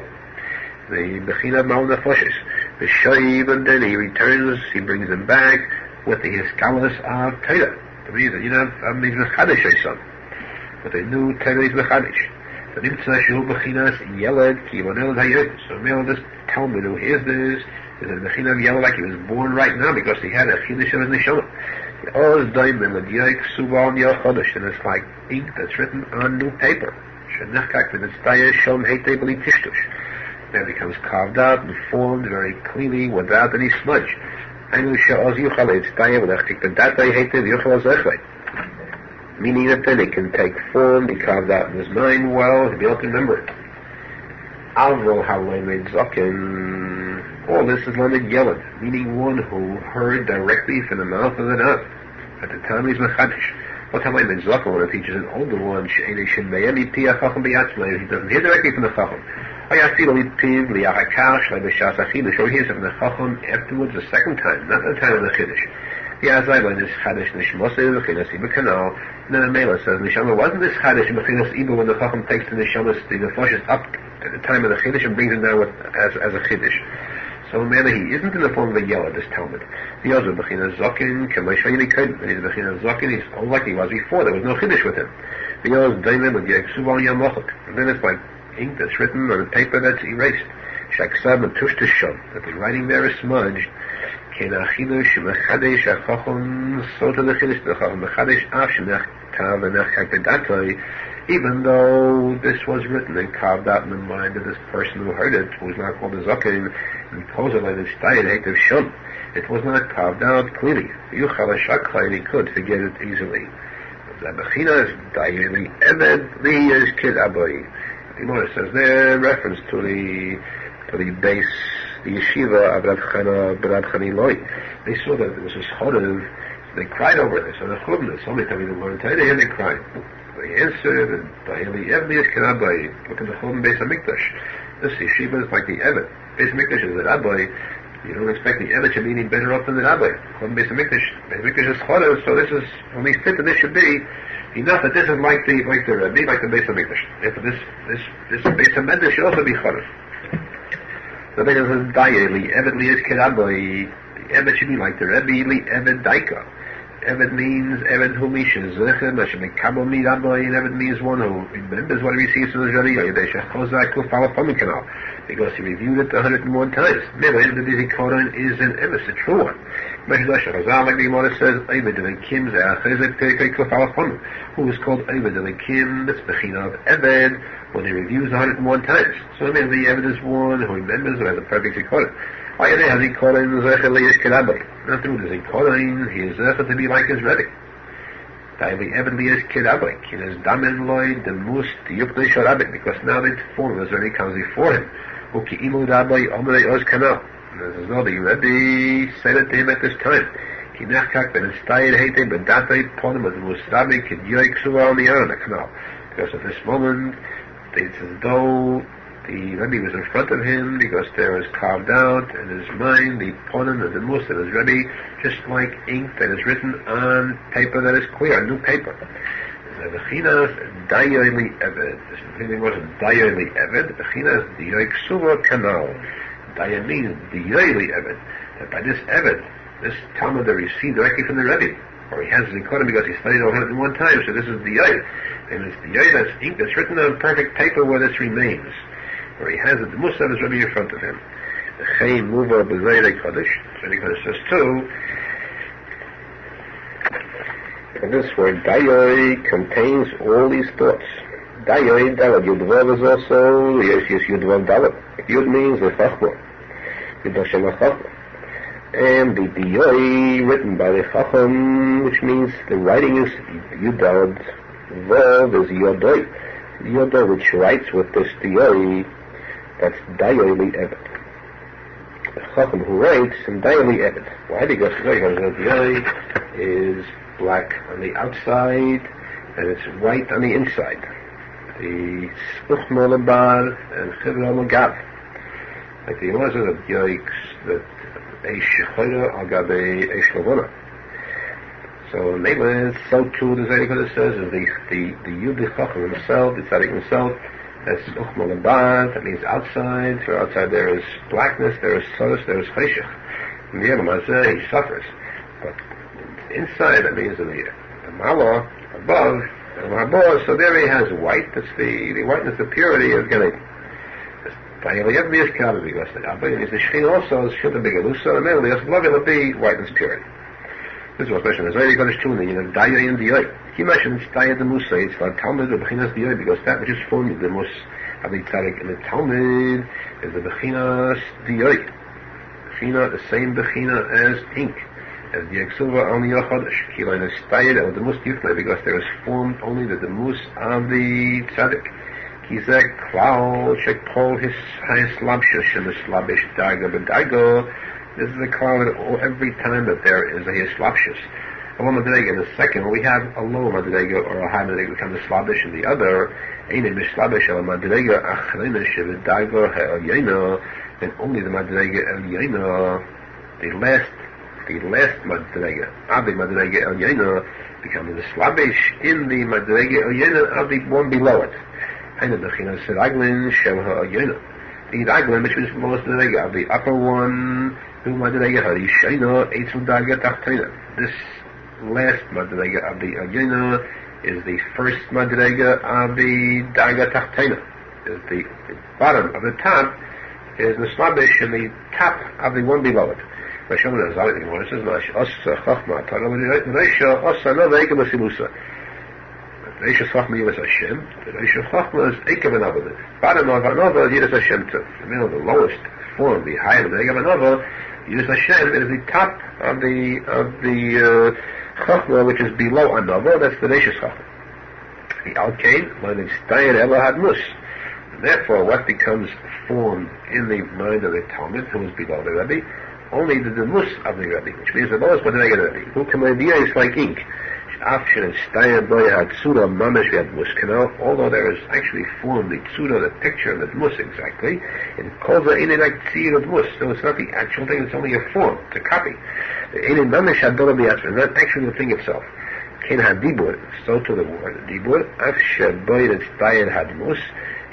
The Bechina Mal Nefoshes. The Shayv, and then he returns, he brings them back with the Hiskalas of Torah. That means that you don't have these Mechadish Aisom. But the new Torah is Mechadish. So Nimtza Shu Bechinas Yeled Kivonel Hayot. So Mel, this Talmud who hears this is a Bechina of Yeled like he was born right now because he had a Chidush of his Neshama. And it's like ink that's written on new paper. Shenechkak v'nitztaya shom heitei b'li tishtush. Then it becomes carved out and formed very cleanly without any smudge. Hainu she'oz yuchal v'nitztaya v'nechkik v'datay heitei v'yuchal ozechlei. Meaning that then it can take form, be carved out in his mind well, to be able to remember it. Avro ha'lemed zokin. All this is learned yelad, meaning one who heard directly from the mouth of the Nav. At the time he's mechadish. What ha'lemed zokin, when it teaches an older one, she'enei shenme'em pi ha'chacham b'yatzmei, he doesn't hear directly from the chacham. Hayasilu lipiv li'achakash le'b'shas achidush, or he hears it from the chacham afterwards the second time, not the time of the chiddush. The Arizal in this Chadish Nishmosei V'chinas Iba Kanal, and then the Mela says Nishama wasn't this Chadish V'chinas Iba when the Chacham takes the Nishamas, the Nefoshes up at the time of the Chiddush and brings it down as a Chiddush. So Mela, he isn't in the form of a Yelad, this Talmud. The Ozu V'chinas Zokin, Kamashayili Kod, when he's V'chinas Zokin, he's all like he was before, there was no Chiddush with him. The Oz Daimim with Yeksuva Yamochak, and then it's like ink that's written on a paper that's erased. Shaksab and Tushtashon, that the writing there is smudged. Even though this was written and carved out in the mind of this person who heard it, who was not called a Zokin, and it was not carved out clearly. He could forget it easily. The Gemara says there, reference to the base, the yeshiva of Rav Chani Loi. They saw that it was this chorev, they cried over this, and the chumna, so many times they learned today, and they cried. They answered, look at the chum Beis HaMikdash. This yeshiva is like the Evet. Beis HaMikdash is the rabbi. You don't expect the Evet to be any better off than the rabbi. Chum Beis HaMikdash. Beis HaMikdash is chorev, so this is, when we fit that this should be, enough that this is like the Rebbe, like the Beis HaMikdash. If this Beis HaMikdash should also be chorev. The Rebbe says, Dayeli, Evet li is kerabai. The Evet should be like the Rebbe, li Evet daika. Evet means Evet hu mishes zecher, mashem mekabel mi rabbi, and Evet means one who remembers what he receives from the Rebbe, yadesha chozak hu falafami kanal, because he reviewed it 101 times. Maybe the Koran is an Evet, a true one. Meshdash Arizal, like the Gemara says, Eivad Elikim ze'achezek terikei hu falafami, who is called Eivad Elikim, that's bechina of Evet, when he reviews 101 times. So maybe the evidence is one who remembers or has a perfect zikorin. Why are they has zikorin zecher leish kerabai? Not through the zikorin, he is zecher to be like his Rebbe. Daily evid leish kerabai. Kin is damen loy demus tiyupnei sharabai, because now the form is already comes before him. Uki imu rabai omerei oz kanal. And as though the Rebbe said it to him at this time. Ki nechkak ben estayed heite ben datei ponim ad musrabi kid yoik suva on the Aharon kanal. Because at this moment, it's as though the Rebbe was in front of him, because there is carved out in his mind the ponim and the mus of his Rebbe, just like ink that is written on paper that is clear, new paper. The Bechinas Dayoili Eved. This meaning wasn't Dayoili Eved. The Bechinas Dayoik Suva Kanal. Daya means Dayoili Eved. That by this Eved, this Talmud that received directly from the Rebbe, or he has it in Kodim because he studied 101 times, so this is the Yoy. And it's the Yoy that's ink that's written on perfect paper where this remains, where he has it, the Musa of his Rebbe in front of him. The Chei Muva B'Zayre Kodesh. Zayre Kodesh says too, and this word Dayoy contains all these thoughts. Dayoy Dalad Yudvav is also Yes Yudvav Dalad. Yud means the Chachma. Yud Hashem HaChachma. And the Diyoy written by the Chacham, which means the writing is Yudad, Vav is Yodoy. Yodoy, which writes with this Diyoy, that's Dayoy li Evet. The Chacham who writes, and Dayoy li Evet. Why? Because the Diyoy is black on the outside, and it's white on the inside. The Spuchma Labar and Chivra Magav. Like the Gemara says of Yoiks, that so maybe it's so too the Zaydik says is the Yud Chacham himself, the Tzadik himself, that's Uchma Labar, that means outside. So outside there is blackness, there is Soros, there is Cheshach. In the Elamazah he suffers. But inside that means in the Mala, above, so there he has white, that's the whiteness, the purity of Galit. Because the Shekhin also is Shilta Begalusa, and then the Yasblavin will be whiteness purity. This was mentioned. Zohar Kodesh Tikuney, Daya and Diyai. He mentions Daya the Musa. It's for Talmud the Bechinas Diyai because that which is formed the Mus of the tzadik in the Talmud is the Bechinas Diyai. Bechina, the same Bechina as ink, as the Yeksuva on the Yochodesh. Kilain is Daya or the Mus Yufnei because there is formed only the Mus of the tzadik. Kizek Klal Shekpol his Slabshush and the Slabish Daga Bedago. This is a cloud every time that there is a Slabshus. A low Madrega in the second, we have a low Madrega or a high Madrega becomes a Slabish in the other. Eine Mislabish al Madrega Achrenish Vidago Ha'el then only the Madrega El Yaina, the last Madrega, Abi Madrega El Yaina, becomes the Slabish in the Madrega El Yaina of the one below it. Eine Bechina Seraglin Shel Ha'el Yaina. The Raglin, which is the lowest Madrega of the upper one, this last Madrega of the Agyana is the first Madrega of the Daga Tachtena. The bottom of the top is the Slabish and the top of the one below it. Rav of Breslov says, Reisha Chachma Yiras Hashem, the Reisha Chachma is Ekev Anova. The bottom of Anova is Yiras Hashem too. The middle, the lowest form, the higher of the Ekev Anova, Yiras Hashem is the top of the Chachma, which is below Anova. That's the Reisha Chachma. The Alkain, when it's Dayan Elohad Mus. And therefore, what becomes formed in the mind of the Talmud, who is below the Rebbe, only the Mus of the Rebbe, which means the lowest one of the Rebbe. Who can is like ink. Although there is actually formed the tzura, the picture of the mus exactly, it calls it in like tzir of mus, so it's not the actual thing, it's only a form, it's a copy. It's not actually the thing itself. Ken hadibur, so to the word dibur, afshe boyd it's dayan had mus,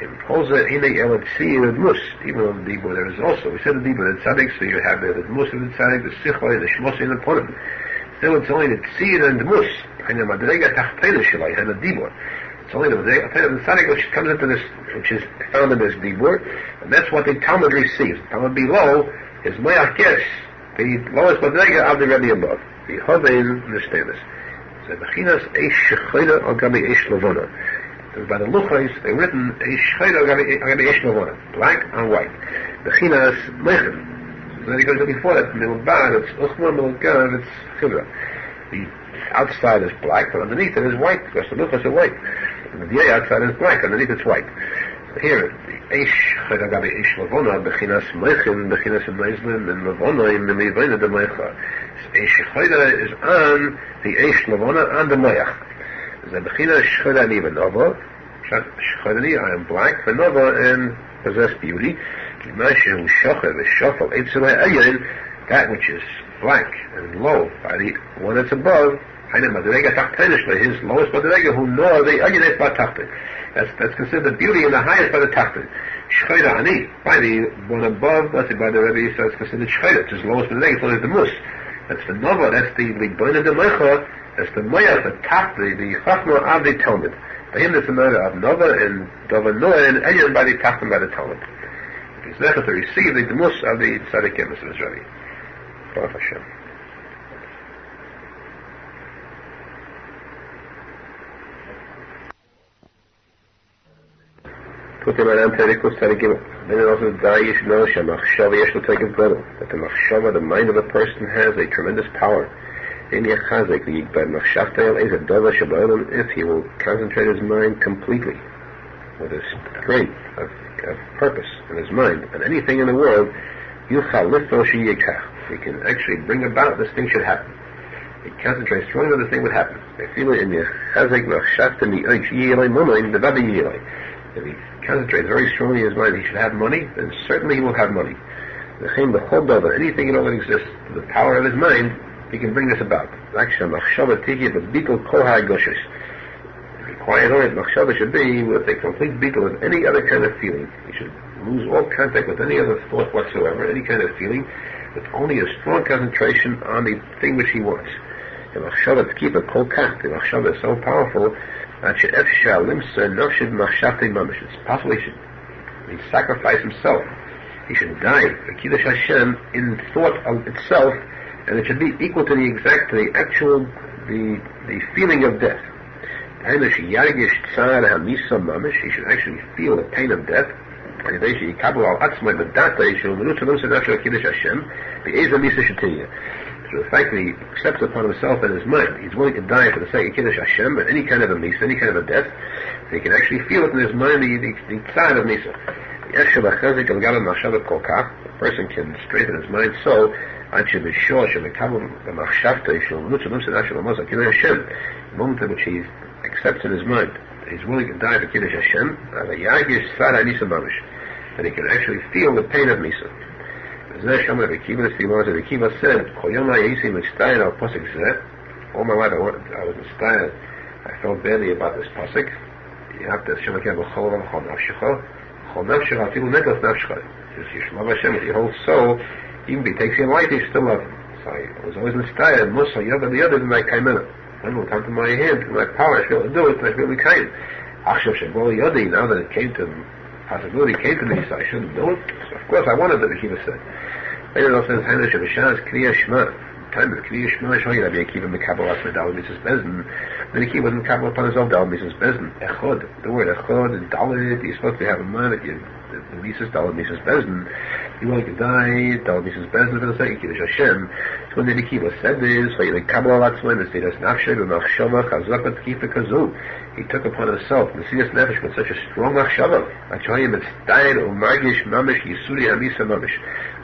it calls it in a tzir of mus, even on the dibur there is also, we said the dibur, the tzadik, so you have the mus of the tzadik, the sichoy, the shmos in the ponim. Still it's only the tzir and the mus. And the Madrega Tachtena Shalai and the Dibur. It's only the Madrega Tachtena, the Tzadik which comes into this, which is found in this Dibur, and that's what the Talmud receives. The Talmud below is Mayach Gesh, the lowest Madrega of the Rebbe above. The Hovein understand this. So Bechinas Eish Shechayda or Gabi Eish Lavona. By the Luchais, they're written Eish Shechayda or Gabi Eish Lavona, black on white. Bechinas Mechem. Then he goes before that, Milbad, it's Uchma, Milgad, it's Chibra. The outside is black, but underneath it is white, because the luchas are white. And the outside is black, underneath it's white. So here, the Eish, Chedagabi Eish Lavona, Bechinas Mechin, Bechinas Meizlin, and Lavona, in the Mevena de Mecha. Eish Cheda is on the Eish Lavona, on the Meach. The Bechinas Chedani Venova, Chedani, I am black, Venova, and possess beauty. Kimashu Shochet, the Shofel, Eitzulai Ayin, that which is black and low by the one that's above, his lowest Madrega, who know the Aginet Batachtin. That's considered the beauty and the highest by the Tachtin. Shchayda Ani, by the one above, that's by the Rebbe, so it's considered Shchayda, it's his lowest Madrega, it's only the Mus. That's the Nova, that's the Boina de Mecha, that's the Maya, the Tachtin, the Chachma of the Talmud. By him, there's a matter of Nova and Dova Noah and Ayan by the Tachtin by the Talmud. He's there to receive the Mus of the Tzadik Emes of his Rebbe. Baruch Hashem. Put him on Antarikos Tarigim. Then it also you should know Shemachshava Yesh L'Tegim Gadol, that the Machshava, the mind of a person, has a tremendous power. If he will concentrate his mind completely, with his strength of purpose in his mind, on anything in the world, he can actually bring about this thing should happen. He concentrates strongly this thing would happen. If he concentrates very strongly in his mind, he should have money, then certainly he will have money. Anything that exists, the power of his mind, he can bring this about. It requires only that machshava should be with a complete beetle of any other kind of feeling. He should lose all contact with any other thought whatsoever, any kind of feeling, with only a strong concentration on the thing which he wants. The machshava to keep a kol kach, the machshava is so powerful that it's possible he should sacrifice himself. He should die, the Kiddush Hashem, in thought of itself, and it should be equal to the actual feeling of death. He should actually feel the pain of death. So the fact that he accepts upon himself in his mind, he's willing to die for the sake of Kiddush Hashem, but any kind of a misa, any kind of a death, so he can actually feel it in his mind, the tzad of misa. A person can straighten his mind so the moment in which he accepts in his mind he's willing to die for Kiddush Hashem, then he can actually feel the pain of misa. The Kiva said, all my life I was inspired. I felt badly about this posek. You have to just Hashem with your whole soul. Even if he takes your life, you still love him. So I was always inspired. Musa, Yoga, the other than my kaimena. I don't know, come to my hand, to my power, I feel to do it, and I feel to be kind. Now that it came to possibility came to me, so I shouldn't do it. So of course I wanted it, the Kiva said. Later it says, Hainu Shabashaz Kriya Shema. Time of Kriya Shema, Shoyi Rabbi Akiva Mekabel Asma Dal Mrs. Bezin. Then Akiva was Mekabel upon himself Dal Mrs. Bezin. Echod, the word Echod, and Dalit, you're supposed to have in mind that the Mrs. Dal Mrs. Bezin. You want to die, Dal Mrs. Bezin for the sake of Kiddush Hashem. So when the Akiva said this, Shoyi Mekabel Asma, and Seidas Nafshed, and Nachshama, Chazakat Kifa Kazu. He took upon himself the Messias Nefesh with such a strong machshava,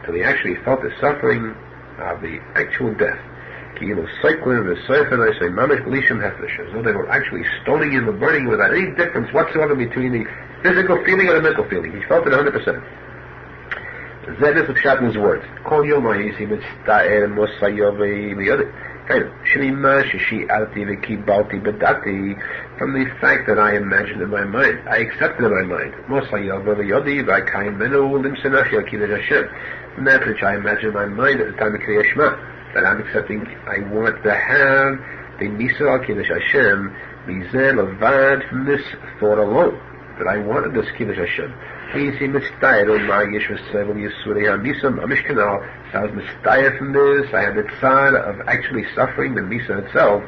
till he actually felt the suffering of the actual death. As though they were actually stoning him and burning him without any difference whatsoever between the physical feeling and the mental feeling. He felt it 100%. That is the pshat in his words. From the fact that I imagined in my mind, I accepted in my mind. From that which I imagined in my mind at the time of Kriya Shema, that I'm accepting, I want to have the Misa al Kiddush Hashem, Mizel Avad, from this thought alone, that I wanted this Kiddush Hashem. So I was mistayah from this, I had the tzad of actually suffering the Misa itself,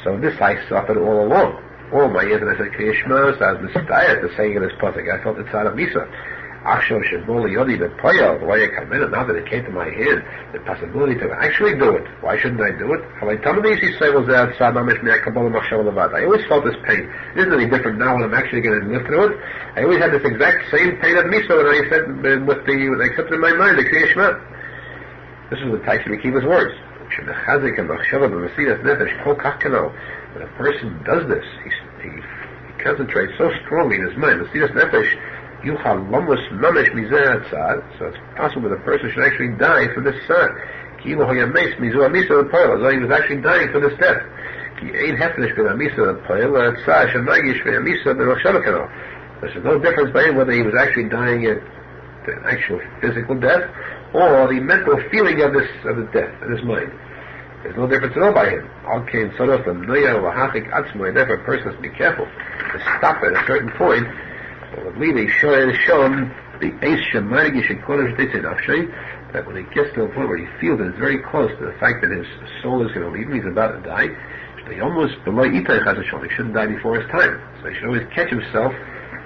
so this I suffered all along. All my years, and I said Kriya Shema, so I was mistayah to saying in this posek, I felt the tzad of Misa. Now that it came to my head, the possibility to actually do it, why shouldn't I do it? I always felt this pain. It isn't any different now when I'm actually going to live through it. I always had this exact same pain of Misa when I said, when I accepted in my mind the Kriya Shema. This is the type of Akiva's words. When a person does this, he concentrates so strongly in his mind. So it's possible that a person should actually die from this tzad. He was actually dying from this death. There's no difference by him whether he was actually dying at the actual physical death or the mental feeling of the death in his mind. There's no difference at all by him. Therefore a person has to be careful to stop at a certain point. That when it gets to a point where he feels that it's very close to the fact that his soul is going to leave him, he's about to die, he shouldn't die before his time. So he should always catch himself.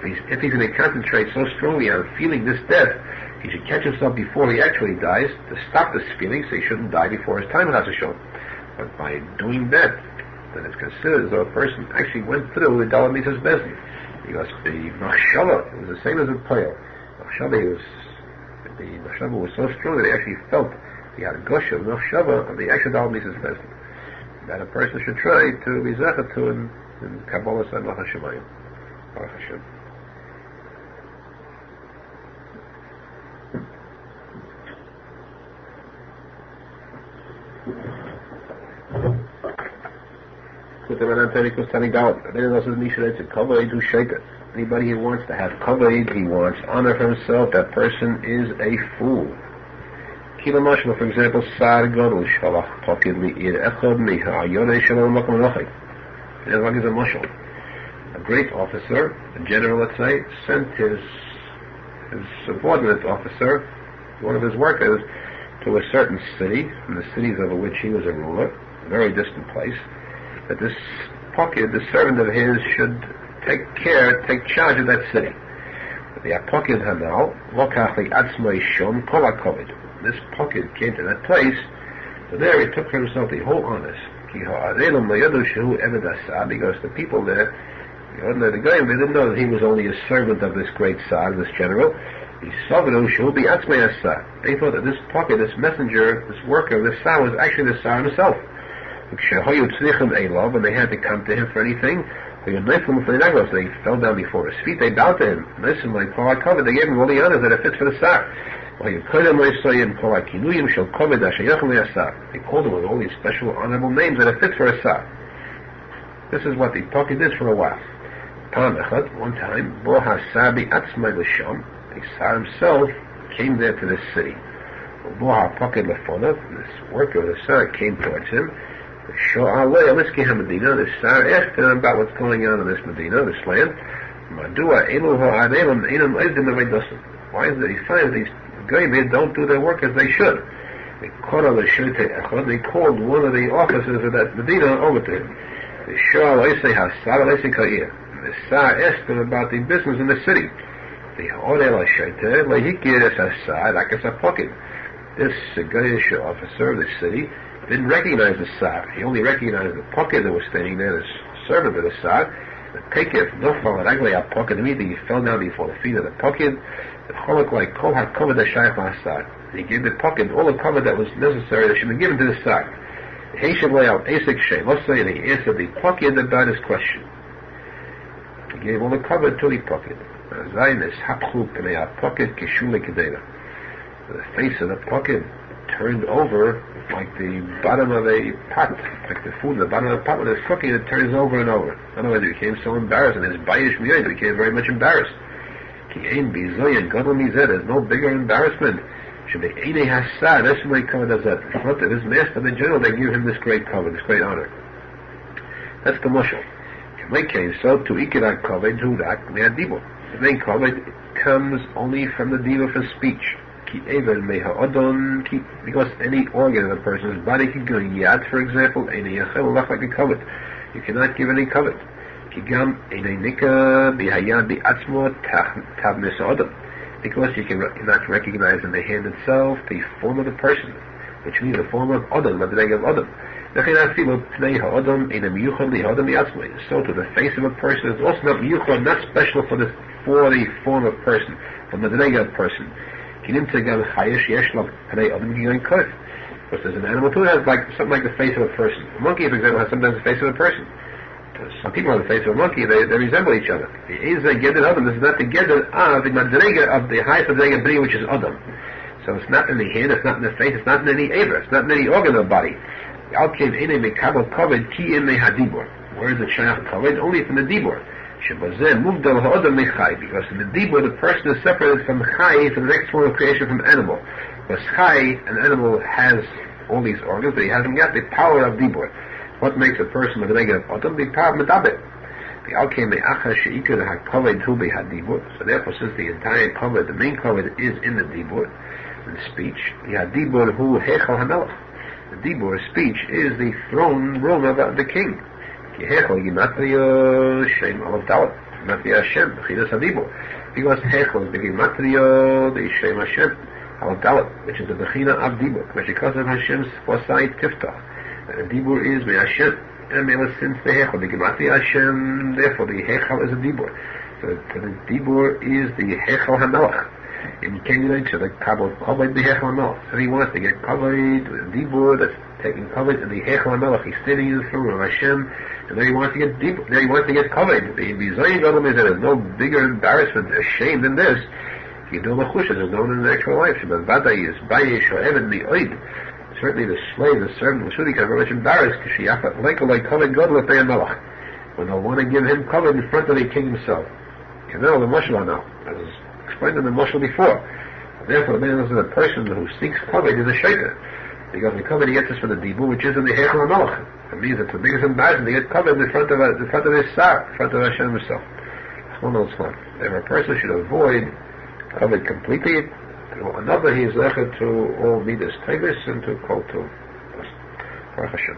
If he's going to concentrate so strongly on feeling this death, he should catch himself before he actually dies to stop this feeling, so he shouldn't die before his time. But by doing that, then it's considered as though a person actually went through the Dalat Mitzvah's Bezdin. He must be machshava. It was the same as a prayer. The machshava was so strong that he actually felt he had a gush of machshava of the actual Dalat Mitzvah's Bezdin. That a person should try to be zecher to in Kabbalah and Malach HaShemayim. Baruch Hashem. Anybody who wants to have kavod, he wants honor for himself, that person is a fool. For example, a great officer, a general, let's say, sent his subordinate officer, one of his workers, to a certain city, from the cities over which he was a ruler, a very distant place, that this pokid, the servant of his, should take charge of that city. But the pokid hanal, lokach li'atzmai shom kol hakovid. This pokid came to that place, so there he took for himself the whole honors. Because the people there, the Goyim, they didn't know that he was only a servant of this great Sar, this general. They thought that this pocket, this messenger, this worker, this Sar was actually the Sar himself. When they had to come to him for anything, they fell down before his feet, they bowed to him. Listen, like Paul covered, they gave him all the honors that it fits for the Sar. They called him with all these special honorable names that it fits for a Sar. This is what the pocket did for a while. One time, the Sar himself came there to this city. This worker of the Sar came towards him. The Sar asked him about what's going on in this Medina, this land. Why is it he finds these guys don't do their work as they should? They called one of the officers of that Medina over to him. The Sar asked him about the business in the city. This Goyish officer of the city didn't recognize the Sar. He only recognized the pocket that was standing there, this servant of the Sar. The Pekef, no fall at Agli pocket, immediately he fell down before the feet of the pocket. The Cholok like Kol HaKovad HaShayach LaSar. He gave the pocket all the cover that was necessary that should be given to the Sar. He answered the pocket about his question. He gave all the cover to the pocket. The face of the pocket turned over like the bottom of a pot, like the food in the bottom of the pot when it's cooking, it turns over and over. Otherwise, he became so embarrassed, and his bayish miyad became very much embarrassed. There's no bigger embarrassment. In front of his master, the general, they give him this great cover, this great honor. That's the mushal. So to ikirah kavod hurak me'adibur. The main kavod comes only from the diva for speech. Because any organ of a person's body can go yad, for example, like a kavod. You cannot give any kavod. Because you cannot recognize in the hand itself the form of the person, which means the form of Adam, the leg of Adam. So to the face of a person is also not miyuchad, not special for the form of person, for the leg of person. Because there's an animal too that has something like the face of a person. A monkey, for example, has sometimes the face of a person. Some people have the face of a monkey, they resemble each other. The Eza Geded Adam, this is not the Geded of the Madrega of the highest Madrega Bri, which is Adam. So it's not in the hand, it's not in the face, it's not in any Aver, it's not in any organ of the body. Where is it Shayach Kavod? Only from the Dibur. Because in the Dibur, the person is separated from Chai, from the next form of creation, from animal. Because Chai, an animal, has all these organs, but he hasn't got the power of Dibur. What makes a person with a negative Adam? The power of Medabit. So therefore, since the entire cover, the main cover is in the Dibur, in speech, the Dibur, speech, is the throne room of the king. Because Hechel is the Gematria, the Shem Hashem, which is the Bechina of Dibur, which because of Hashem's foresight Tiftach. And Dibur is Me Hashem, and since the Hechel, the Gematria Hashem, therefore the Hechel is a Dibur. So the Dibur is the Hechel HaMelech. In Kenyan, so the Kabbalah covered the Hechel HaMelech. So he wants to get covered with the Dibur that's taking covered in the Hechel HaMelech. He's standing in the throne of Hashem, and there he wants to get Dibur. There he wants to get covered. The Bizayin Gadol is that there's no bigger embarrassment, a shame than this. Gidul Mechusha is known in the actual life. But Vadai is Bayish or Evan the Oid. Certainly the slave, the servant, was really very much embarrassed because she offered like covered Gadol of Melech. When they'll want to give him covered in front of the king himself. You know the Moshe now. As explained in the Moshe before. Therefore, the man is a person who seeks covered is a shaker. Because the cover he gets is from the Dibur, which is in the Hechel HaMelech. It means it's the biggest embarrassment to get covered in front of his Sar, in front of Hashem himself. If a person should avoid covered completely, To another, he is zecher to all midas tevis and to kol tov. Baruch Hashem.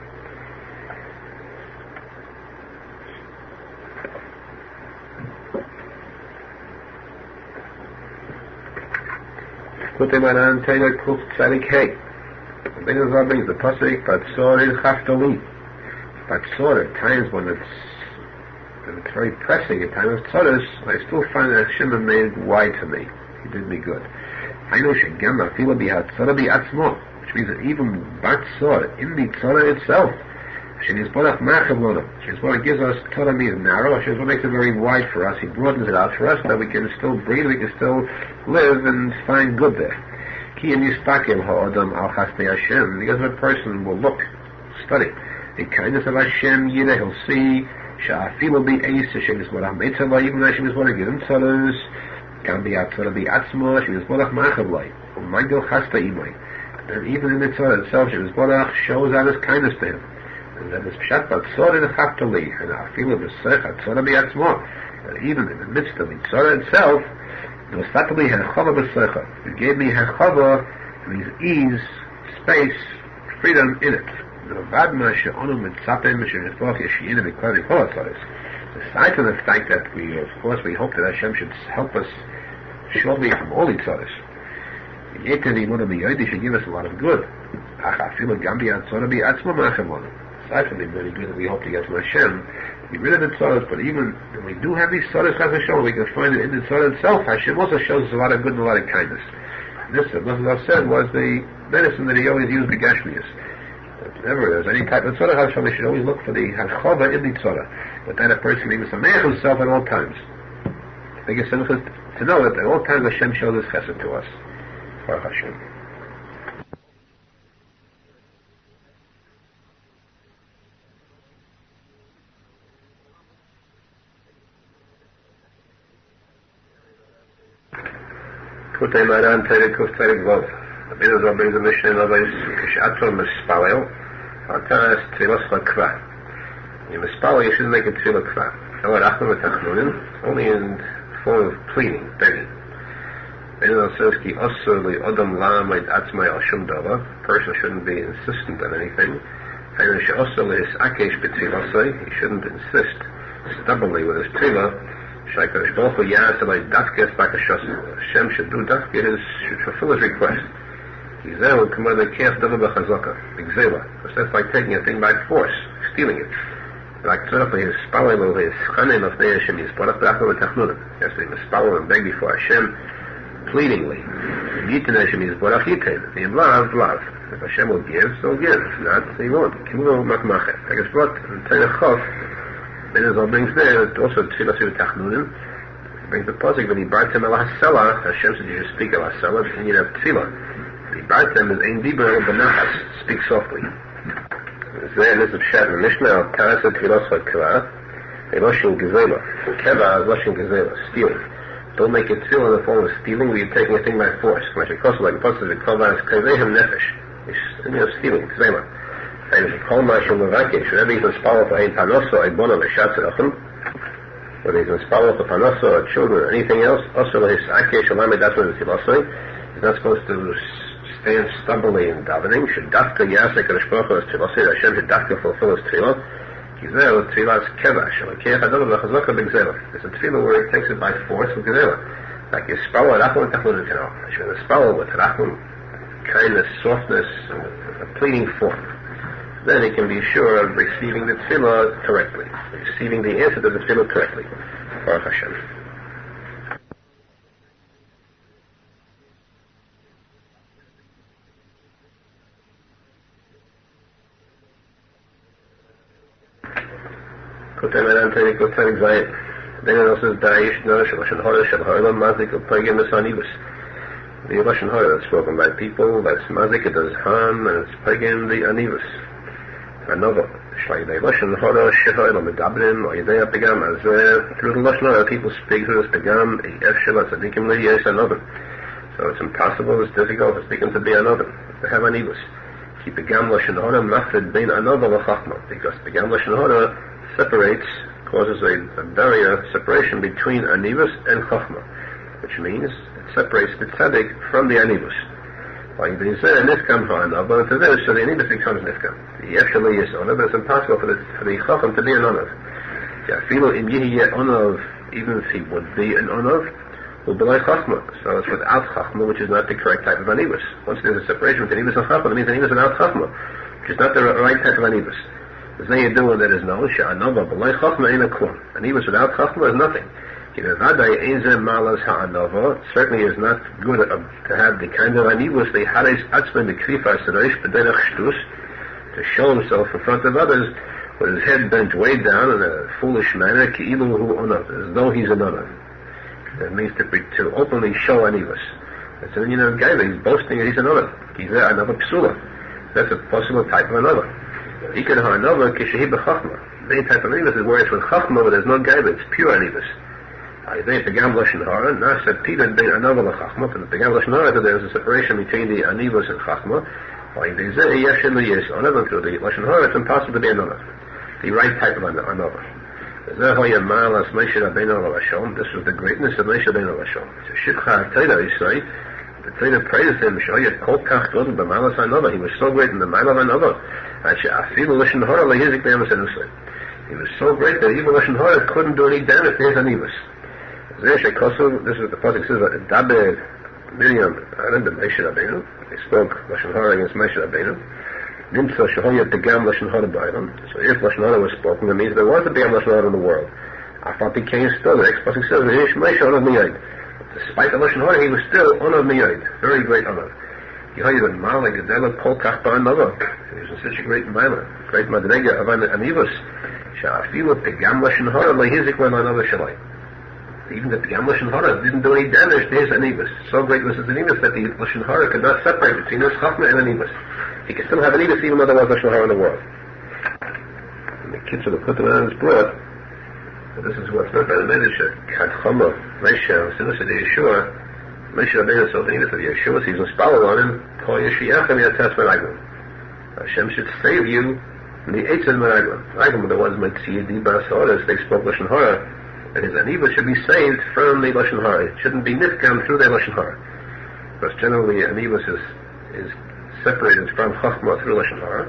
Likutey Moharan Taylor Kuf Tzadik Hey. The Arizal brings the posek Batzor in Chaftali. Batzor, at times when it's very pressing, at times of tzoros, I still find that Hashem made wide to me. He did me good. I know Shegam Afila Bihatzor Biatzmo, which means that even Batzor, in the Torah itself, Shenizborach Machavlona, Shenizborach gives us Torah means narrow, Shenizborach makes it very wide for us, He broadens it out for us, that we can still breathe, we can still live and find good there. Ki Yistakim Ha'odam Al Chasdei Hashem, because a person will look, study, the kindness of Hashem, Yireh, he'll see, Sha'afilu Bi'eisa, Shenizborach Meitzavah, even though Shenizborach gives him Torahs, Kan Bi'atzorah Bi'atzmo, Shenizborach Machavlai, U'Magil Chasdei Imai. And even in the Torah itself, Shenizborach shows out His kindness to him. And that is Pshat Batzor in the Chaftali, and Afilu B'Sech HaTzorah Bi'atzmo. And even in the midst of the Torah itself, Nosatali Hechava B'Sech. He gave me Hechava, means ease, space, freedom in it. Aside from the fact that we hope that Hashem should help us shortly from all the tzaddis, He should give us a lot of good. Aside from the very good that we hope to get from Hashem, be rid of the tzaddis, but even when we do have these tzaddis, we can find it in the tzaddah itself. Hashem also shows us a lot of good and a lot of kindness. This, as I said, was the medicine that He always used, the Gashmias. Whenever there's any type of tzorah, Hashem, we should always look for the hachava in the tzorah. But then a person needs to make himself at all times. Biggest simcha to know that at all times Hashem shows His chesed to us. Baruch Hashem. Likutey Moharan Taylor Kuf Tzadik Vov. The Arizal brings a mission in others, Kishator Mispalel, Altaras Tzilos Lakva. In Mispalel, you shouldn't make it Tzil Lakva. R Avraham only in form of pleading, begging. Arizal says, Ki Osur Li Odom La Maid Atzmai Al Shum Dava. A person shouldn't be insistent on anything. And She Osur Li His Akesh B'Tzilosai. He shouldn't insist stubbornly with his Tzilah. Shaykarish Baruch Hu Yas Alay Dafkes Bakashos. Hashem should do Dafke, should fulfill his request. Because that's like taking a thing by force, stealing it. Like his spalel, his chanim of the Hashem, his parach b'achol v'tachnunim. He has to be spalel and beg before Hashem, pleadingly. Yitin Hashem is parach yitin. If love. If Hashem will give, so give. If not, He won't. Kiruv makmachet. Like it's brought in Teinachov, Menachem brings there, also tefillah v'tachnunim. He brings the posek when He brought him al hasela. Hashem said you should speak al hasela, and you have tefillah. The Bartem is Ein Diber B'Nachas, speak softly. There is a Pshat in the Mishnah, Karasa Tfilos HaKra, Eloshin Gezela. Keva, Eloshin Gezela, stealing. Don't make it steal in the form of stealing, where you're taking a thing by force. Like a kosa, like a posek, the Kova is Kazehem Nefesh. It's stealing, Gezela. And if you call Mashal Mavakesh, whenever he's inspired for Ein Panoso, Ein Bono, Veshat Zerachim, whether he's inspired for Panoso, or children, or anything else, also his Akesh, Olamid Atman V'Tilosoi, he's not supposed to stand stubbornly in davening. Should dafka yasek and shpocha as tefillah. Hashem should dafka fulfill his tefillah. Gizela tefillah is keva. Shalakeh hadol v'chazaka b'gzela. It's a tefillah where it takes it by force with gzela. Like you spell rachman tachlunin kanal. Hashem the spell with rachman, kindness, softness, a pleading form. Then he can be sure of receiving the tefillah correctly, receiving the answer to the tefillah correctly. Baruch Hashem. Likutey Moharan Taylor Kuf Tzadik Zayin. Then it also says, Da'ish No Shaloshan Hora Shal Ha'olam Mazik Upagim Esanibus. The Lashon Hora that's spoken by people, that's Mazik, it does harm, and it's Pagim the Anivus. Another. Shlai Yidei Lashon Hora Shehoilam Medabrim, or Yidei Apagam, as through the Lashon Hora people speak through this Pagam, Ef Shela Tzadikim Liyes Another. So it's impossible, it's difficult for speaking to be another, to have Anivus. Keep Pagam Lashon Hora Mafid Bein Another L'Chachma, because Pagam Lashon Hora separates, causes a barrier, separation between Anivus and Chachma, which means separates the tzadik from the anivus. Like they say, nifkam ha'anav, but to this, so the anivus becomes nifkam. Yeshali is onav, but it's impossible for the chacham to be an onav. Yafilu im yihi yet onav, even if he would be an onav, will be like chachma. So it's without chachma, which is not the correct type of anivus. Once there's a separation between anivus and chachma, it means anivus without chachma, which is not the right type of anivus. There's no yedua that is no, she'anava, but like chachma ain't a klum. Anivus without chachma is nothing. Certainly is not good to have the kind of anivus they had to show himself in front of others with his head bent way down in a foolish manner, as though he's an onav. That means to openly show anivus. It's a guy that he's boasting that he's an onav. He's another psula. That's a possible type of another. He could have another kishehi b'chachma. The main type of anivus is where it's with chachma, but there's no guy that's pure anivus. There's a separation between the anivus and chachma. It's impossible to be an onav, the right type of onav. This was the greatness of Moshe Rabbeinu Hashem. The Torah praised him. He was so great in the mile of another. He was so great that even Lashon Hara couldn't do any damage to his anivus. This is what the posek says, Daber Miriam and Moshe Rabbeinu. They spoke Lashon Hara against Moshe Rabbeinu. Nimtza Shehoyat Begam Lashon Hara B'Aylam. So if Lashon Hara was spoken, that means there was a Begam Lashon Hara in the world. After became still, the next posek says, V'yish Moshe Onav Miyad. Despite the Lashon Hara, he was still Onav Miyad. Very great Onav. Yehoyat Mal Gedela Kol Kach Ba'Anava. He was such a great Maimer, great Madrega of Anivus. Sha'afilu Begam Lashon Hara Lehizik V'Anava Shalai. Even the Begam Lashon Hara didn't do any damage to his anivus. So great was his anivus that the Lashon Hara could not separate between his chachma and anivus. He could still have anivus even though there was Lashon Hara in the world. And the kids would have put him on his blood. But this is what's meant by the Medrash. Kadchama, Moshe, as soon as it is Yeshua, Moshe Rabbeinu saw the anivus of Yeshua, so he's inspired on him, Kol Yeshiachem Yatas Meraglim. Hashem should save you from the Eitzad Meraglim. Meraglim, the ones like Tziyadi Barasodas, they spoke Lashon Hara. And his anivus should be saved from the Lashon Hara. It shouldn't be nifkam through their Lashon Hara. Because generally anivus is separated from chachma through Lashon Hara.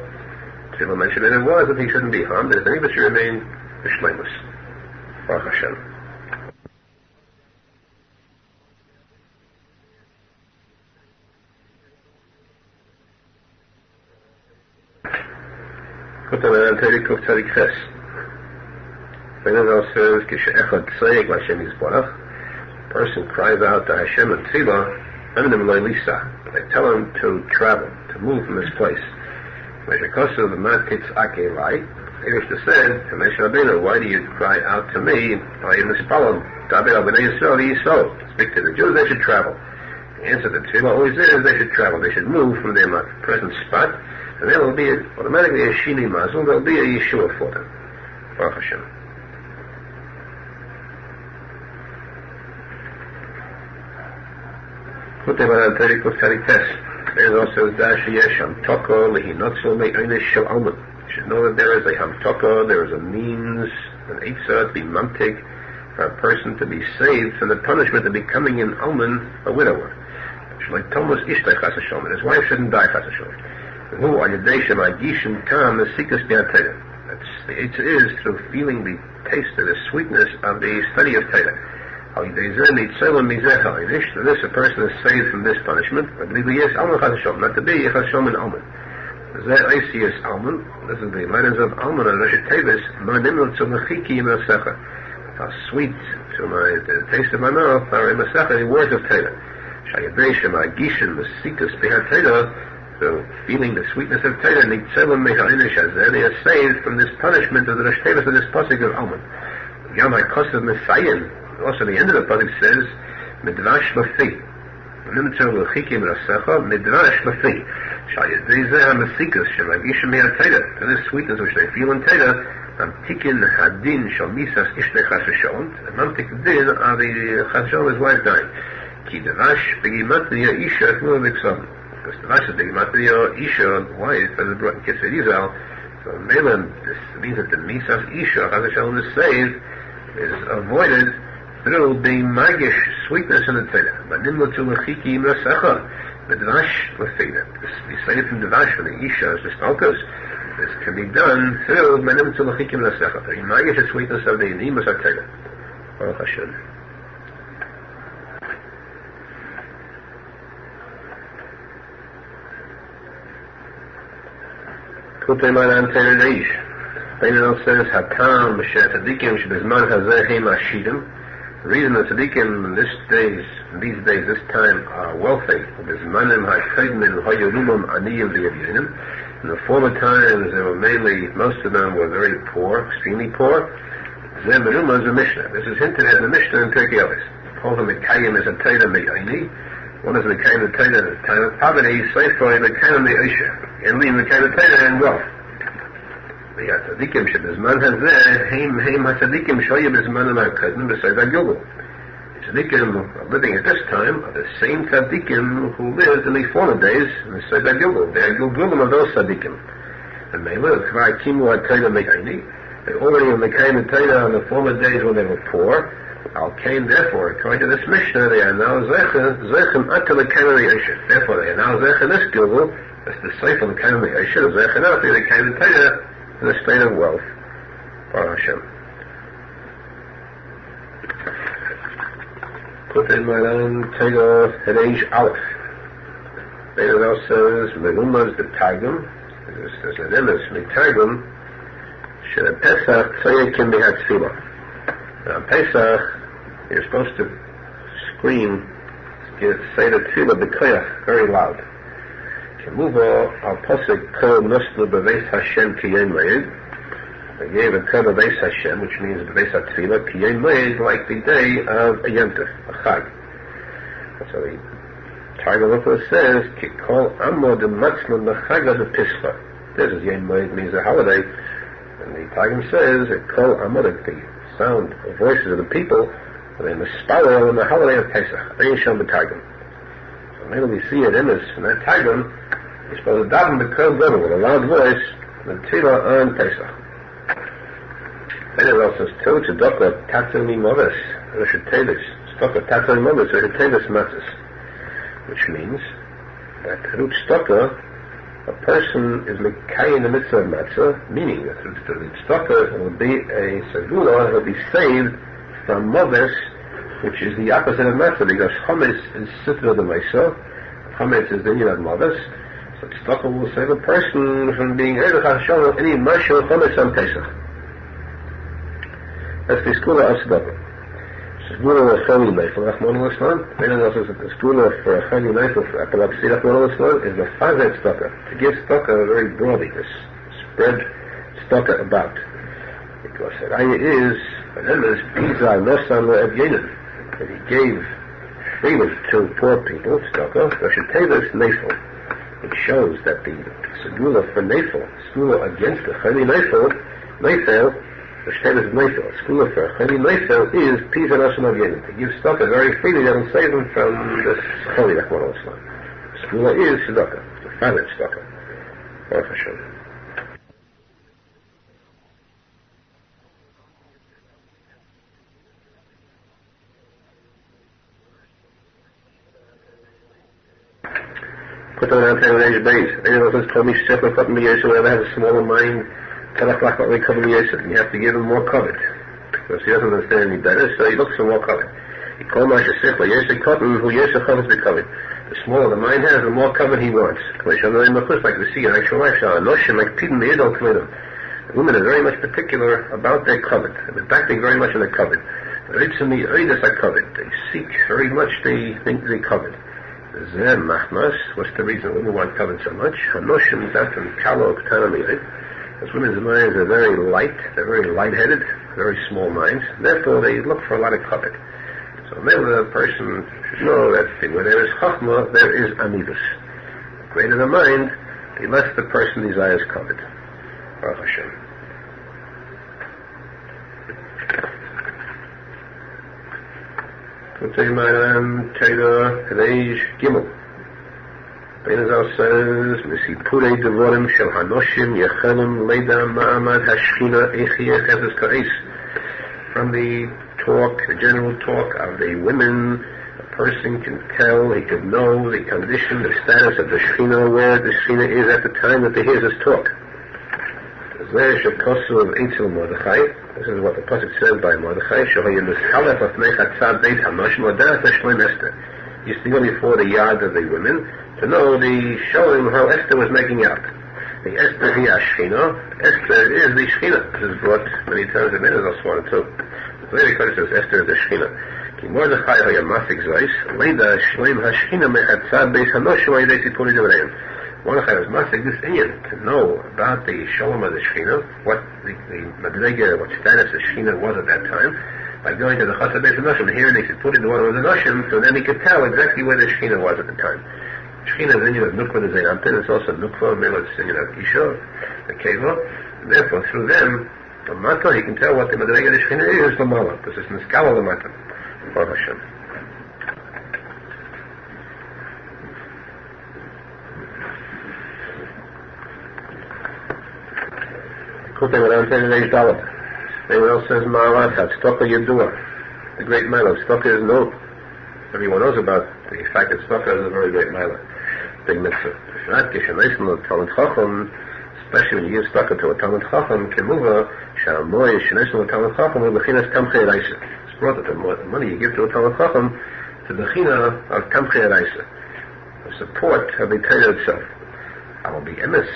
So the mention in it was that he shouldn't be harmed. His anivus should remain b'shleimus. Baruch Hashem. Kutam Kuf Tzadik Ches. Arizal says, a person cries out to Hashem and Tzilah, they tell him to travel, to move from this place. Elisha said to Moshe Rabbeinu, why do you cry out to me? Speak to the Jews, they should travel. The answer to Tzilah always is they should travel, they should move from their present spot, and there will be automatically a Shini Mazul, there will be a Yeshua for them. Baruch Hashem. There's also Dash Yesham Toko Lehinotzel Me'onish Shel Alman. You should know that there is a Hamtoko, there is a means, an Eitzah, to be mamtig, for a person to be saved from the punishment of becoming an Alman, a widower. Like Thomas Ishtay Chas Hashem, and his wife shouldn't die Chas Hashem. Who on Yadesham Agishim Tam the Sikas Biatayah. That's the Eitzah is through feeling the taste of the sweetness of the study of Torah. So this, a person is saved from this punishment. Not to be Chashem and Alman. This is the letters of Alman and Rosh Tevis. How sweet to the taste of my mouth are in the words of Torah. So feeling the sweetness of Torah, they are saved from this punishment of the Rosh Tevis of this posek of Alman. Also, the end of the pasuk says, "Midrash lafi." Nimtzer l'chikim rasecha midrash lafi. Shayizeh hamasikus shemagishim me'atayda. To this sweetness which they feel in Torah, mamtikin hadin shal misas ishtei chasashon. And mamtik din are the chasashon his wife dying. Ki davash begimatria isha k'mu v'ksam. Because davash is begimatria isha wife as it brought in Arizal. So Melan, this means that the misas isha chasashon is saved, is avoided through the magish sweetness in the Torah. Manimlo to lechiki imrasecha, the dvash lefina. We say it from the dvash from the isha as the stalkers. This can be done through manimlo to lechiki imrasecha, the magish sweetness of the inimas Torah. Baruch Hashem. Likutey Moharan Torah Reish. Menachem says, "Hatam Moshe tzadikim shebizman hazeh heim ashidim." The reason the tzadikim in these days, this time, are wealthy. Bizmanim ha'kaydim ha'yerumim aniyim v'yavyinim. In the former times, they were mainly, most of them were very poor, extremely poor. Zeh meruma is a Mishnah. This is hinted at in the Mishnah in Turkey Ellis. Called the Mekayim is a Torah me'ayni. One is Mekayim the Torah at the time of poverty. Seifoi Mekayim me'aisha. And leave Mekayim the Torah in wealth. The tzadikim shebizman hazeh heim hatzadikim shoya bizmanim ha'kaydim b'sayid ha'gilgul. The tzadikim living at this time are the same tzadikim who lived in the former days in the Sayid ha'gilgul. They are gilgulim of those tzadikim. And they live k'var kimu ha'torah me'ayni. They already were Mekayim the Torah in the former days when they were poor. Al Kain, therefore, according to this Mishnah, they are now Zechem Atel Mekayim Me'Yeshet. Therefore, they are now Zechem this Gilgul. That's the Sefer Mekayim Me'Yeshet. Zechem Atel Mekayim the Torah in a state of wealth. Baruch Hashem. Likutey Moharan Torah Reish Aleph. Menachem says, Merumah is the Targum. There's an emes Targum. Should a Pesach tzadik behat tefillah. Now, Pesach, you're supposed to scream, say the tefillah b'koyach, very loud. Kemuvo al posek kol nosnu b'veis Hashem kiyem leid. They gave a kol b'veis Hashem, which means b'veis tefillah kiyem leid, like the day of a yontif, a chag. So the Targum says, ki kol amod matzman b'chaga b'pischa. This is yem leid, means a holiday. And the Targum says, kol amod, the sound of voices of the people, they misspell on the holiday of Pesach. Ein shom b'Targum. So maybe we see it in this, in that Targum, you're supposed to daven b'kol gadol with a loud voice, the tefillah on Pesach. Then it also says, too, tzedakah tatzoni moves, Rosh tzedakah tatzoni moves, Rosh matzos, which means that through tzedakah, a person is mekayim the mitzvah of matzah, meaning that through tzedakah will be a segula, he'll be saved from moves, which is the opposite of matzah, because chometz is sitra de maisa, chometz is the union of moves, so tzedakah will save a person from being able to have any mashal chometz on Pesach. That's the school of tzedakah. Segula of chali neifel, Rahman al-Islam. Menachem says that the school of chali neifel for epilepsy, Rahman al-Islam, is the fazet tzedakah, to give tzedakah very broadly, to spread tzedakah about. Because the raya is, for them is, R Nosson that he gave freely to poor people, tzedakah, Rosh neifel. It shows that the segula for neifel, segula against the chali neifel, the status of Neifel, school for Chali Neifel is Pisa Nashon Avyenim. To give tzedakah very freely, that will save them from this Chali Rahman al-Islam. School is tzedakah, the famine tzedakah. Baruch Hashem. Put on our time age base. Anyone who's told me Shechel Chotim B'Yosef, whoever has a smaller mind, you have to give him more covet. Because he doesn't understand any better, so he looks for more covet. The smaller the mind has, the more covet he wants. Like we see in actual life, women are very much particular about their covet. They're acting very much on their covet. They seek very much, they think they covet. What's the reason women want covet so much? Because women's minds are very light, they're very light-headed, very small minds, therefore they look for a lot of covet. So maybe the person should know that where there is chachma, there is amibus. The greater the mind, the less the person desires covet. Baruch Hashem. Likutey Moharan Torah Reish Gimel. Arizal says, "Misipurei devorim shel hanoshim yechelim leida ma'amad hashchina echiyeh chesed ka'es." From the talk, the general talk of the women, a person can tell, he could know the condition, the status of the Shekhinah, where the Shekhinah is at the time that he hears his talk. This is what the posek says by Mordechai. He used to go before the yard of the women to know show him how Esther was making out. The Esther here, Shekhinah. Esther is the Shekhinah. This is brought many times in Menachem Mendel Schneerson too. Very clear says Esther is the Shekhinah. Ki Mordechai haya masik zeis, leida shleim ha-Shekhinah me'atzad beis hanoshim ha'idei Tikuney Zohar. Mordechai was masik this Inyan to know about the shalom of the Shekhinah, what the madrega, what status the Shekhinah was at that time, by going to the Chassidut beis hanoshim, here they should put in the water of the Noshim, so then he could tell exactly where the Shekhinah was at the time. Shekhinah is Inyan of Nukva the Zayamtin, it's also Nukva, Mela is Inyan of Isha, the Keva, and therefore through them, the Mata, he can tell what the madrega the Shekhinah is, the Mala. This is Niskala the Mata. Baruch Hashem. Likutey around 10 days dollar. Anyone else says Ma'alasat, Stoka Yadua. The great Mila. Stoka is known. Everyone knows about the fact that Stoka is a very great Mila. Big mitzvah. Especially when you give Stoka to a Talmud Chacham, Kemuva, Sha'amoy, Shenesh Talmud Chacham, Lechinas Tamchei Raisa. It's brought that the money you give to a Talmud Chacham to the China of Tamchei Raisa, the support of the Torah itself. I will be emes.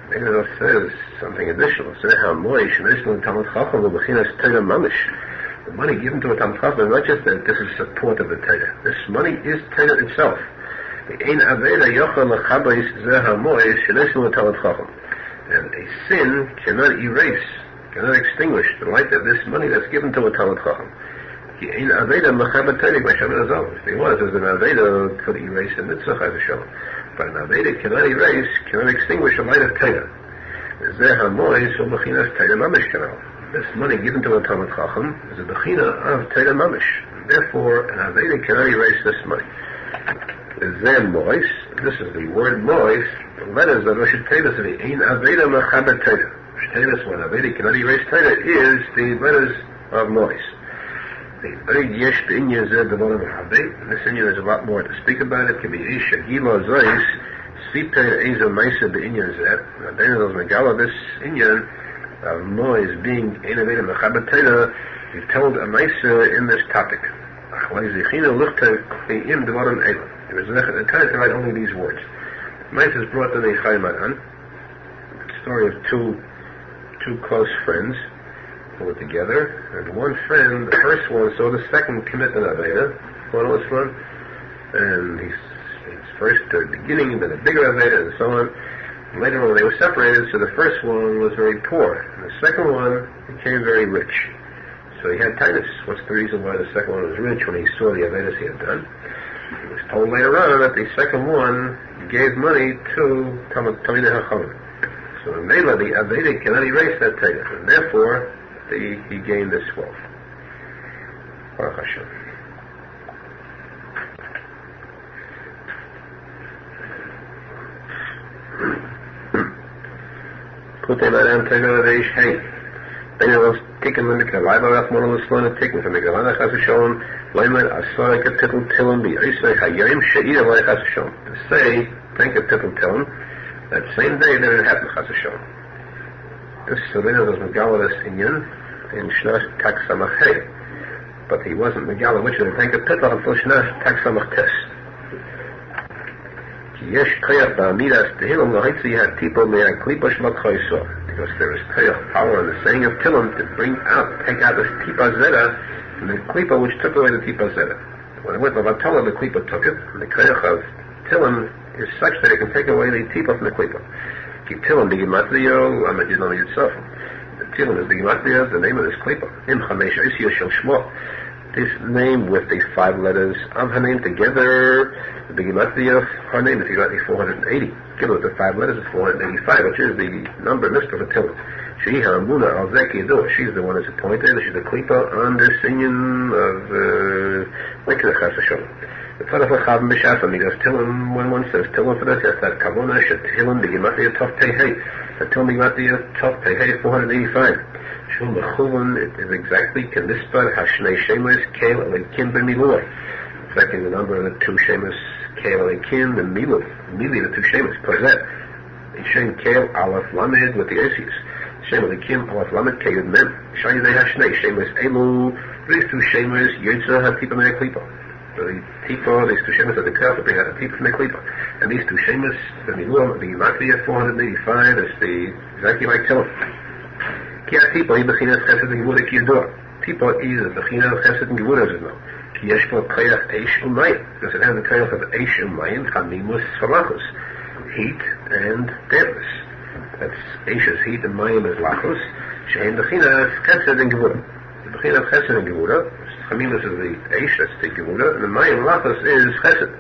Maybe it says something additional. So Sha'amoy, Shenesh Talmud Chacham, Lechinas Torah Mamish. The money given to a Talmud Chacham is not just that this is support of the Torah. This money is Torah itself. The Ein Aveda Yochel Lechabais Zeh Hamoy, Shenesh Talmud Chacham. And a sin cannot erase, cannot extinguish the light of this money that's given to a Talmud Chacham. If there was, an Aveda could erase a mitzvah, but an Aveda cannot erase, cannot extinguish the light of Torah. This money given to a Talmud Chacham is a bechina of Torah Mamish. Therefore, an Aveda cannot erase this money. This is the word mois, the letters that Rosh Tevis of the Ein Aveda Mechaber Torah. Rosh Tevis, when Aveda cannot erase Torah, is the letters of mois. The big yesh b'inyan zeh devarim habei. This inyan is a lot more to speak about. It can be ish agila zois siper ezo meisa b'inyan zeh. Rabbeinu knows megala this inyan of mois being Ein Aveda Mechaber Torah. He told a meisa in this topic. Achlei zichina lichter im devarim eila. It was at the time to write only these words. Mice is brought to the Chaymaran, the story of two close friends who were together, and one friend, the first one, saw the second commit an Aveda, one was one, and he's first at the beginning, then a bigger Aveda, and so on. And later on, when they were separated, so the first one was very poor, and the second one became very rich. So he had tinus. What's the reason why the second one was rich when he saw the Avedas he had done? He was told later on that the second one gave money to Talmidei Chachamim. So in Mela, the Aveda cannot erase that Torah, and therefore he gained this wealth. Baruch Hashem. Likutey Maran Tegal Reish Hey. Einer was ticken mit der Rav of Breslov ticken von der Gewanda Chassidut Leimer Asar Kapitel Tilm bi Isai Hayim Sheir Lai Chassidut. To say thank you Kapitel Tilm that same day that it happened Chassidut. This Serena was Megaladas Inyan in Shnas Tak Samach Hey, but he wasn't Megala which is thank you Kapitel until Shnas Tak Samach Tes. Yesh Koyach Ba'amidas Tehilum Lahitzi HaTipo Me'an Klipa Shmak Choyso. Because there is Koyach power in the saying of Tilum to take out this Tipa Zeta from the Klipa which took away the Tipa Zeta. When it went to Vatala, the Klipa took it, and the Koyach of Tilum is such that it can take away the Tipa from the Klipa. Ki Tilum the Gematria, Amadinam Yitzaf. The Tilum is the Gematria, the name of this Klipa. Im Chamesh Isya Shel Shmo. This name with the 5 letters of her name together, the Gematria of her name is exactly 480. Give it the 5 letters is 485, which is the number Mr. for Tilum. She's the one that's appointed. She's the klipa on this union of Likutey Chas Hashem. The Torah for Chav Mishasam, because Tillim, when one says Tillim for this, yes, that Kavona should Tillim be Gimatiyah Tov Tehei. The Tillim Gimatiyah Tov Tehei 485. Shul Mechuvon, it is exactly Kenispar Hashnei Shemus Keil Elikim Ben Milui. Reflecting the number of the two Shemus Keil Elikim and Milu. Mili, the two Shemus. Pozet. Shem Keil Aleph Lamed with the Esius. Shem Elikim Aleph Lamed Keyud Mem. Shai Yidei Hashnei Shemus Elu. These two Shemus Yotza HaTipa Mei Klipa. The Tipa, these two Shemus are the Kaf, they have a Tipa Mei Klipa. And these two Shemus, the Milu, the Matria 485, is the exactly like Tillim. Ki Tipa, he Bechinas Chesed and Gevura Ki Yador. Tipa is the Bechinas Chesed and Gevura, as you know. Ki Yeshpo Koyach Eish Umayim. Because it has the Koyach of Eish Umayim, Chamimus Falachos. Heat and dampness. That's Eish's heat and Mayim is Lachos. Shein Bechinas Chesed and Gevura. The Bechinas Chesed and Gevura, Chamimus is the Eish, that's the Gevura, and the Mayim Lachos is Chesed.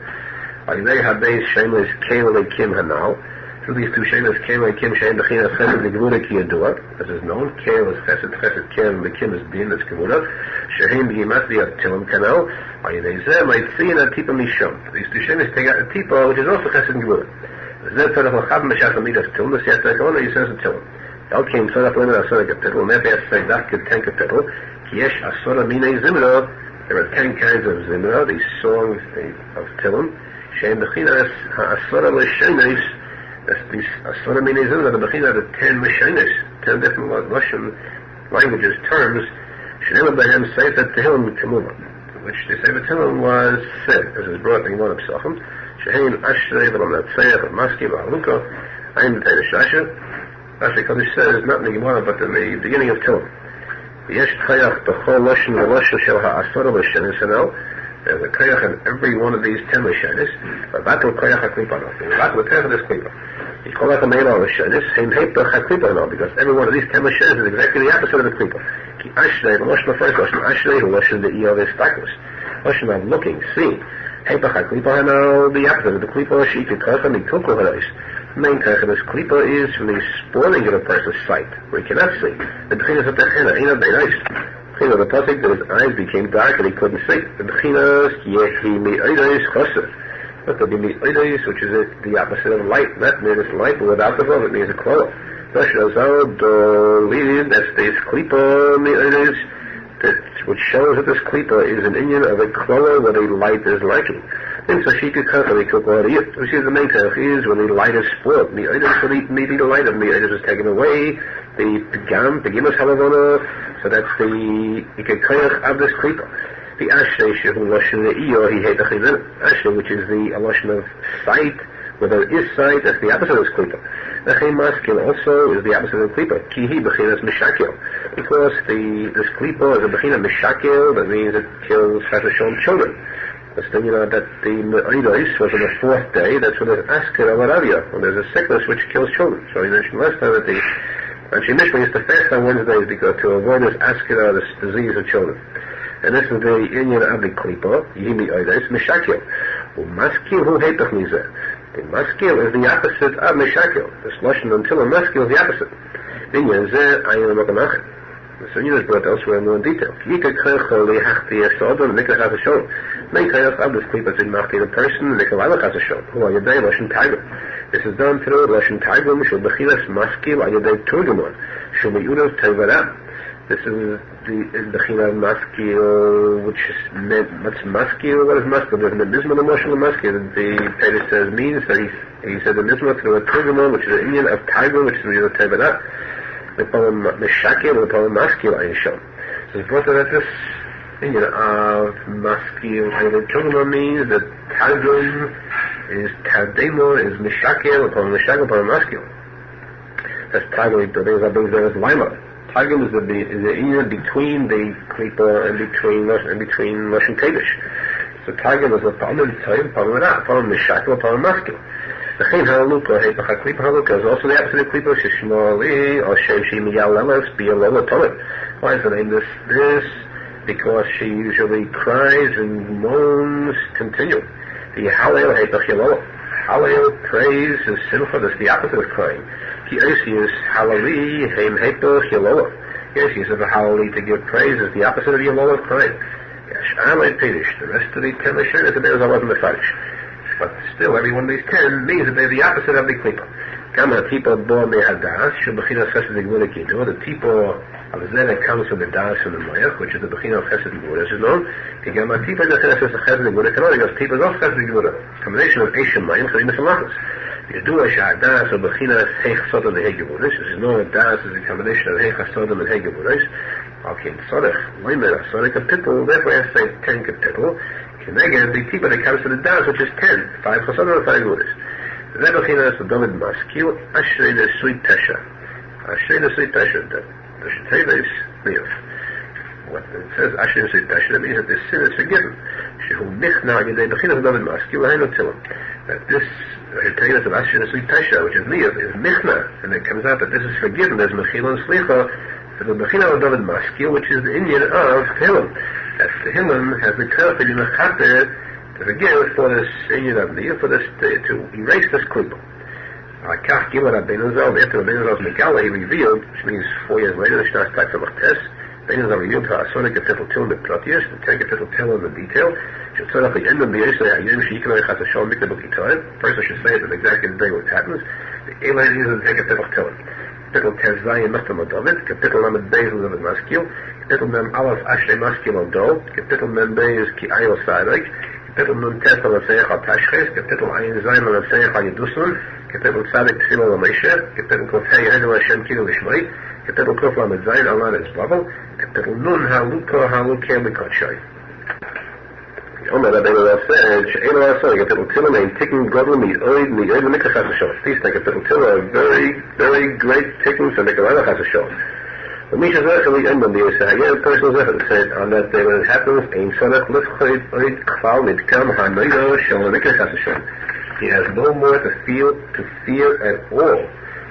Alidei HaBeis Shemus Keil Elikim Hanal. Through these two Shemus Keil Elikim Shein Bechinas Chesed and Gevura Ki Yador, as is known, Keil is Chesed, Chesed Keil, and Elikim is Din, that's Gevura. Shein Begimatiyah Tillim Kanal. Alidei Zeh might see in a Tipa Mishom. These two Shemus take out a Tipa, which is also Chesed and Gevura. Zeh Torah for Chav Mishasam Midas Tillim, the Siyat Tekavona, he says the Tillim. El Kim Torah for Limit Asora Kapitel, Nefe Asay Dach Ten Kapitel, Ki Yesh Asora Minei Zimra. There are 10 kinds of Zimra, these songs of Tillim. Shein Bechinas HaAsora L'Shenes, that's these Asora Minei Zimra, the Bechinas are the 10 Meshenes, 10 different Russian languages, terms. Shnei Behem Sefer Tehillim Temuma, which the Sefer Tehillim was said, as is brought in Yonah Psachim. Shein Ashrei V'Lam Natzayach V'Maski V'Haluka Ein B'Tei Shasha. Ashrei Kodesh says not in the Gemara but in the beginning of Tillim. Yesh Chayach B'Chol Lashon V'Lashon Shel HaAsora L'Shenes Hanel. There's a Chayach in every one of these 10 L'Shenes. V'Batel Chayach HaKlipa Hanel. V'Batel Chayach is Klipa. Yikolach HaMeila L'Shenes Hein Heipach HaKlipa Hanel, because every one of these 10 L'Shenes is exactly the opposite of the Klipa. Ki Ashrei V'Lashon L'Fresh Lashon Ashrei V'Lashon De'iyah V'Stakos. Lashon of looking, seeing. Heipach HaKlipa Hanel, the opposite of the Klipa, Sheikah Kacham, Yikulko Hanais. The main kind of this klipa is from the spoiling of a person's sight, where he cannot see. The bechinas of the henna, ain't of the nice. The bechinas of the posek, that his eyes became dark and he couldn't see. The bechinas, yehi mi'oides chosser. But there'll be mi'oides, which is the opposite of light. That means light, but without the vote, it means a kloa. Arizal, that's this klipa mi'oides, which shows that this klipa is an Indian of a kloa where the light is lacking. And so she could come which is the main kind is when the light is spoiled. Maybe the light of the is taken away. The Pagim is Halavona, so that's the Ikakayach of this klipa. The Ashrei Shehu Lashon E'iyah, he hate the Chizin. Ashrei, which is the Lashon of sight, where there is sight, that's the opposite of this klipa. The Chem Maskil also is the opposite of the klipa. Kihi Bechinas Mishakil. Because this klipa is a Bechina Mishakil, that means it kills Chashashon children. That's the, that the Me'oidos was on the 4th day, that's when there's Asker Avaravia, when there's a sickness which kills children. So he mentioned last time that the Anshe Mishma used to fast on Wednesdays because to avoid this Asker, this disease of children. And this is the Indian of the Klipa, Yimi Oidos, Mishakil. Maskil hu heipach mizeh. The maskil is the opposite of Mishakil. This Lashon until a maskil is the opposite. Inyan zeh ayin makanach. The Sunyan is brought elsewhere in more detail. Yika krechol lehachti esodon nikach hasashon. Main kayach of this klipa is machti the person nikach hasashon. Hu ayadei Lashon Taigum. This is done through Lashon Taigum shul bechinas maskil ayadei turgamon shul meyudav tevaram. This is the bechina maskil, which is what's maskil? What is maskil? There's an mizma emotional maskil. The Peder says means that he said the mizma through a turgamon, which is an Indian of Taigum, which is meyudav tevaram. The poem Meshakil and the poem Maskil Ayin Shom. So it's brought that this Indian of Maskil and the Turgama means that Targum is Tardemo, is Meshakil, upon Meshakil, upon Maskil. That's Targum, there is Lima. Targum is the Indian between the Klipa and between Lashon Kodesh. So Targum is the poem Meshakil, upon Maskil. The Chain Haluka, Heipach HaKlipa Haluka, is also the opposite of Klipa, Shishmali, or Shem She Miyal Lelas, Bialola Tolet. Why is the name this? Because she usually cries and moans continually. The Halel Heipach Yalola. Halel praise is sinful, that's the opposite of crying. Ki Eisius Halali Heim Heipel Chilolov. Eisius of a Halali to give praise is the opposite of Yilolov crying. The rest of the 10 Lashon is that there wasn't the Farish. But still, every one of these 10 means that they're the opposite of the Klippa. Kama tipo bo mehadas, shul b'china chesed gvura kidu. The tipo of that comes from the das from the moyach, which is the b'china of chesed gvura, is known. Kama tipo is the chesed gvura, because tipo is also chesed gvura. Combination of Eish and Mayim, Chalim Samachas. Yedua shehadas or b'china heich sodom and heich gevuras. This is known that das is a combination of heich sodom and heich gevuras. Okay, tzorech, loimer, tzorech kapitel, therefore I say 10 kapitel. Keneged, the tipo that comes to the das, which is 10. 5 chasodom and 5 gevuras. The b'china is the David Maskil, Ashrei the sweet Tesha. Ashrei the sweet Tesha, the Sheteva is Niyov. What it says, Ashrei the sweet Tesha, that means that the sin is forgiven. Shehu nichna, yedei b'china of David Maskil, l'hainu tilim. That this Sheteva of Ashrei the sweet Tesha, which is Niyov, is nichna, and it comes out that this is forgiven as Mechila and Slicha, for the b'china of David Maskil, which is the Indian of Tehillim. That the Tehillim has the Torah in the Chater, to forgive for this Indian of Niyah, for this, to erase this klipa. Kach Gimel Rabbeinu Zal, after Rabbeinu Zal's Megala, he revealed, which means 4 years later, the Shnas Tak Samachtes, Rabbeinu Zal revealed to Asona Kapitel Tilm the Proteus, the 10 Kapitel Tilm in the detail, Shetzorach the end of the Yisrael Hayim Sheikimai Chas Hashem Mikna B'Kitoy. First I should say that exactly the day what happens. The Elai is the 10 Kapitel Tilm. Kapitel Tez Zayin Mechtam David, Kapitel Lamed Beis David Maskil, Kapitel Mem Aleph Ashrei Maskil Odo, Kapitel Mem Beis Ki Ayel Sadik, Kapitel Nun Tes L'Seich Al Tashches, Kapitel Ayin Zayin L'Seich Al Yedusun, Kapitel Tzadik Tfilo L'Meshe, Kapitel Kof Hey Hedel Hashem Kiruv Ishmai, Kapitel Kof Lamed Zayin Al Lan Bavel, Kapitel Nun Haluko Halukem B'Kotshai. Omer Rabbeinu said, She'elu Asor, Kapitel Tila Mein Tikkun Godel Mi'oid L'Mikra Chas Hashem. These 10 Kapitel Tila are very, very great tikkun for Mikra Chas Hashem. The Misha Zechel Endon the Yisrael personal Zechel said on that day when it happens, Ein Sorach Lifchoid Oid Kval Mitkam Hanoido Shel Mikra Chas Hashem. He has no more to fear at all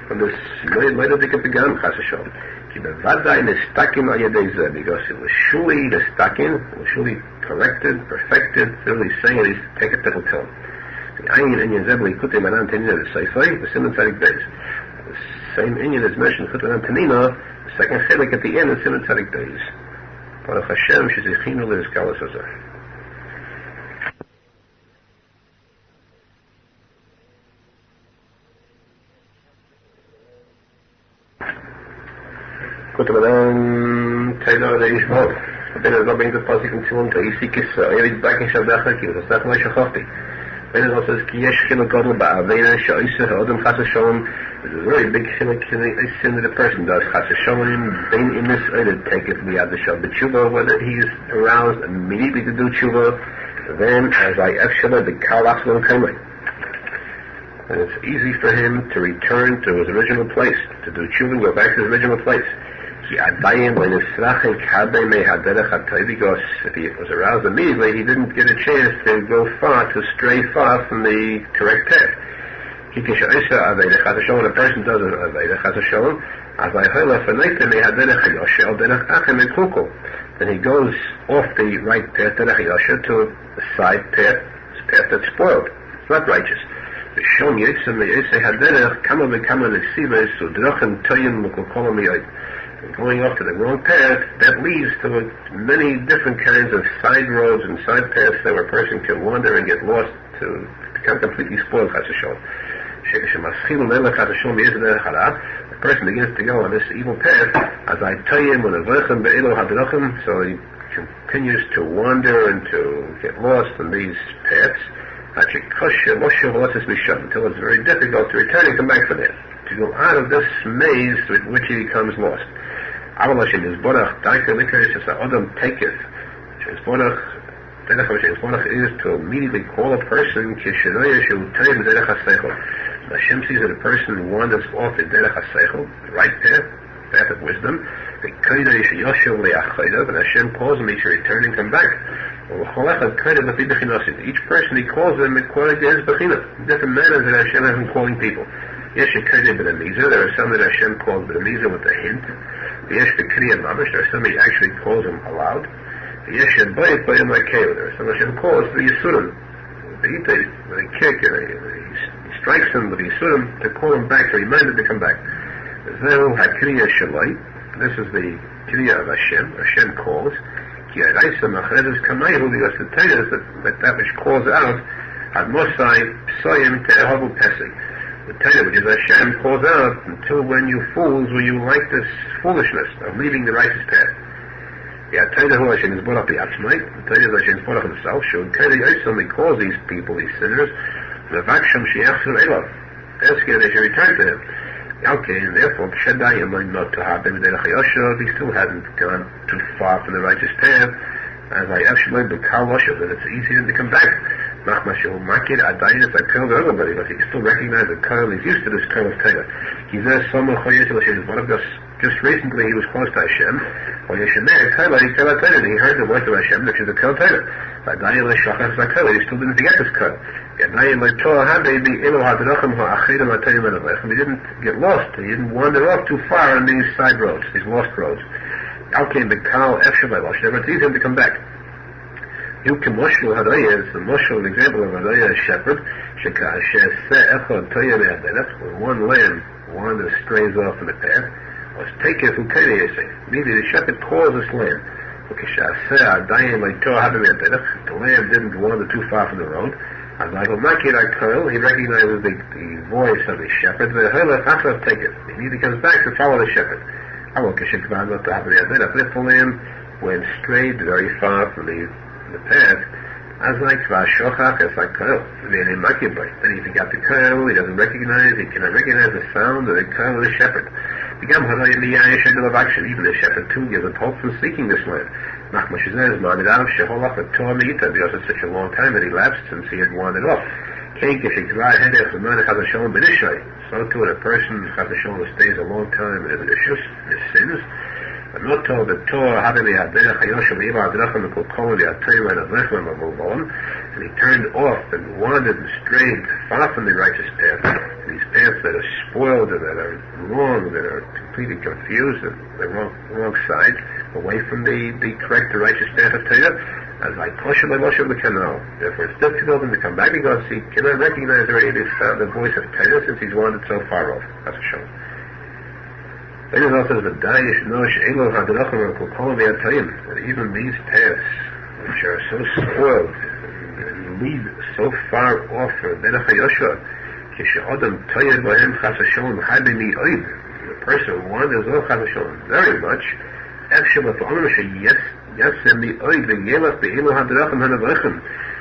from this Moed Dikah Pegam Chas Hashem. Ki bevadai nestakim al yedei zeh, because it was surely nestakim, it was surely corrected, perfected, really saying it is take a pickle till. The ayin inyan zeh Likutey manan tenina the seifai, the Simon Tzadik Beis. The same inyan is mentioned Likutey manan tenina, the second chelik at the end of Simon Tzadik Beis. Baruch Hashem shezichinu le'izkalas hazeh. Kutmanan Taylor the Ishmael. Ben is not being the posek until to Isi Kissa. I read back in Shabdach Ki, the Sach Moshe Feinstein. Ben is also says Ki Yesh Chiluk Godel Ba'avena Sha'isa Ha'odem Chas Hashem. It's a very big sin that a person does. Chas Hashem Ben in this to take it from the Adashah. But Tshuva, whether he is aroused immediately to do Tshuva, then as I Efshala the Kalach Lo Kaimai. And it's easy for him to return to his original place, to do Tshuva and go back to his original place. Because if he was aroused immediately, he didn't get a chance to go far, to stray far from the correct path. When a person does an Aveda Chas Hashem, then he goes off the right path to a side path, that's spoiled. It's not righteous. The Shom Yitzim, the Yitzim Haderech, Kama V'Kama Nesivas, Udrochen Toyin Mukokolam Yoid. Going off to the wrong path, that leads to many different kinds of side roads and side paths that where a person can wander and get lost to become completely spoiled. The person begins to go on this evil path, as I tell him, so he continues to wander and to get lost in these paths until it's very difficult to return and come back from there, to go out of this maze with which he becomes lost. Avalashim is Borach, Daika Likutey is Adam taketh. Borach is to immediately call a person, Hashem sees that a person wanders off the Derech HaSeichel, the right path of wisdom, and Hashem calls him to return and come back. Each person he calls them according to his Bechina, different manners that Hashem has been calling people. There are some that Hashem calls B'Amiza with a hint. There are some he actually calls them aloud. There are some Hashem calls the Yisurim. They kick and he strikes him with Yisurim to call him back, to remind him to come back. Zehu HaKriya Shalai. This is the Kriya of Hashem. Hashem calls. Because the Torah is that which calls out Ad Mosai Psoyim Te'ehavu Pesek. The Torah, which is Hashem, calls out until when you fools, will you like this foolishness of leaving the righteous path. The Torah who Hashem is brought up the Atzmai, the Torah is Hashem is brought up himself, Kiruv Yotzim, he calls these people, these sinners, Mevaksham She'achzor Elav, asking that they should return to him. Okay, and therefore, Shadayim might not to have them, he still hadn't gone too far from the righteous path, as I actually Bekal Moshe, that it's easy to come back. Machmashu Makir Adayin is like Kurl to everybody, but he still recognizes that Kurl is used to this Kurl of Torah. He's there somewhere one of us just recently he was close to Hashem. He heard the voice of Hashem, which is the Kurl Torah. He still didn't forget this Kurl. He didn't get lost, he didn't wander off too far on these side roads, these lost roads. It's easy to come back. You can Moshe Hadaya is the Moshe, an example of Hadaya, a shepherd. When one lamb wanders, strays off in the path, maybe the shepherd calls this lamb. The lamb didn't wander too far from the road. He recognizes the voice of the shepherd. He immediately comes back to follow the shepherd. If the lamb went strayed very far from the path, as like Vashochach, it's like Kurl. Then he forgot the Kurl, he cannot recognize the sound of the Kurl of the shepherd. Even the shepherd too gives up hope from seeking this land. Because it's such a long time that he elapsed since he had wandered off. So too, when a person stays a long time in his sins, I'm not told that Torah and he turned off and wandered and strayed far from the righteous path. These paths that are spoiled and that are wrong, that are completely confused and the wrong side, away from the correct, the righteous path of Torah, as I caution my Moshe of the canal. Therefore, it's difficult for him to come back because he cannot recognize already the voice of Torah since he's wandered so far off. That's a show. Then it also says that even these paths, which are so spoiled and lead so far off from Derech HaYosher, the person wanders off very much.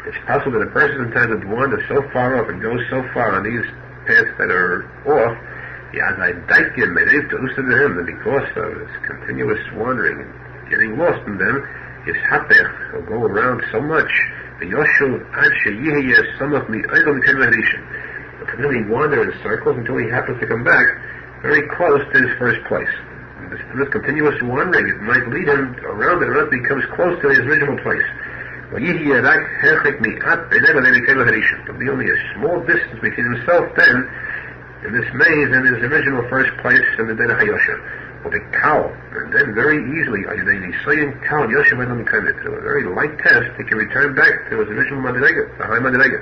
It's possible that a person sometimes wanders so far off and goes so far on these paths that are off, and because of this continuous wandering and getting lost in them, his hapech will go around so much. But really wander in circles until he happens to come back very close to his first place. And this continuous wandering, it might lead him around and around until he comes close to his original place. There'll be only a small distance between himself then in this maze and his original first place in the Derech HaYosher. With a cow, and then very easily, through a very light test, he can return back to his original Madrega, the high Madrega.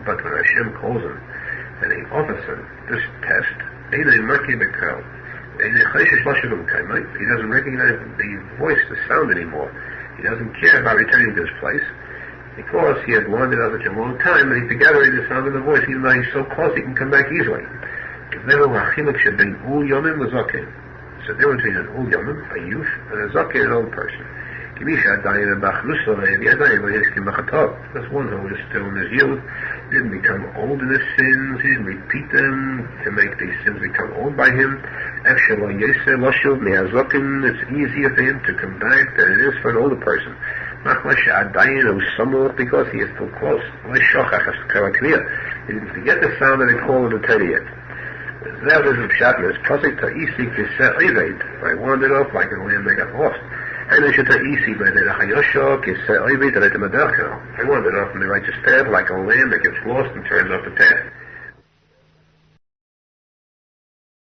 But when Hashem calls him, and he offers him this test, he doesn't recognize the voice, the sound anymore. He doesn't care about returning to his place, because he had wandered out such a long time, and he forgot already the sound of the voice, even though he's so close he can come back easily. It's the difference between an ul yomim, a youth, and a zakeh, an old person. That's one who was still in his youth, he didn't become old in his sins, he didn't repeat them to make these sins become old by him. It's easier for him to come back than it is for an older person. Because he is still close. He didn't forget the sound of the call of the Torah yet. That is the pshat. It's posek ta'isi kiseh oived. I wandered off like a lamb that got lost. And I should ta'isi by the Hayosho kiseh oived that I wandered off from the righteous path like a lamb that gets lost and turns off the path.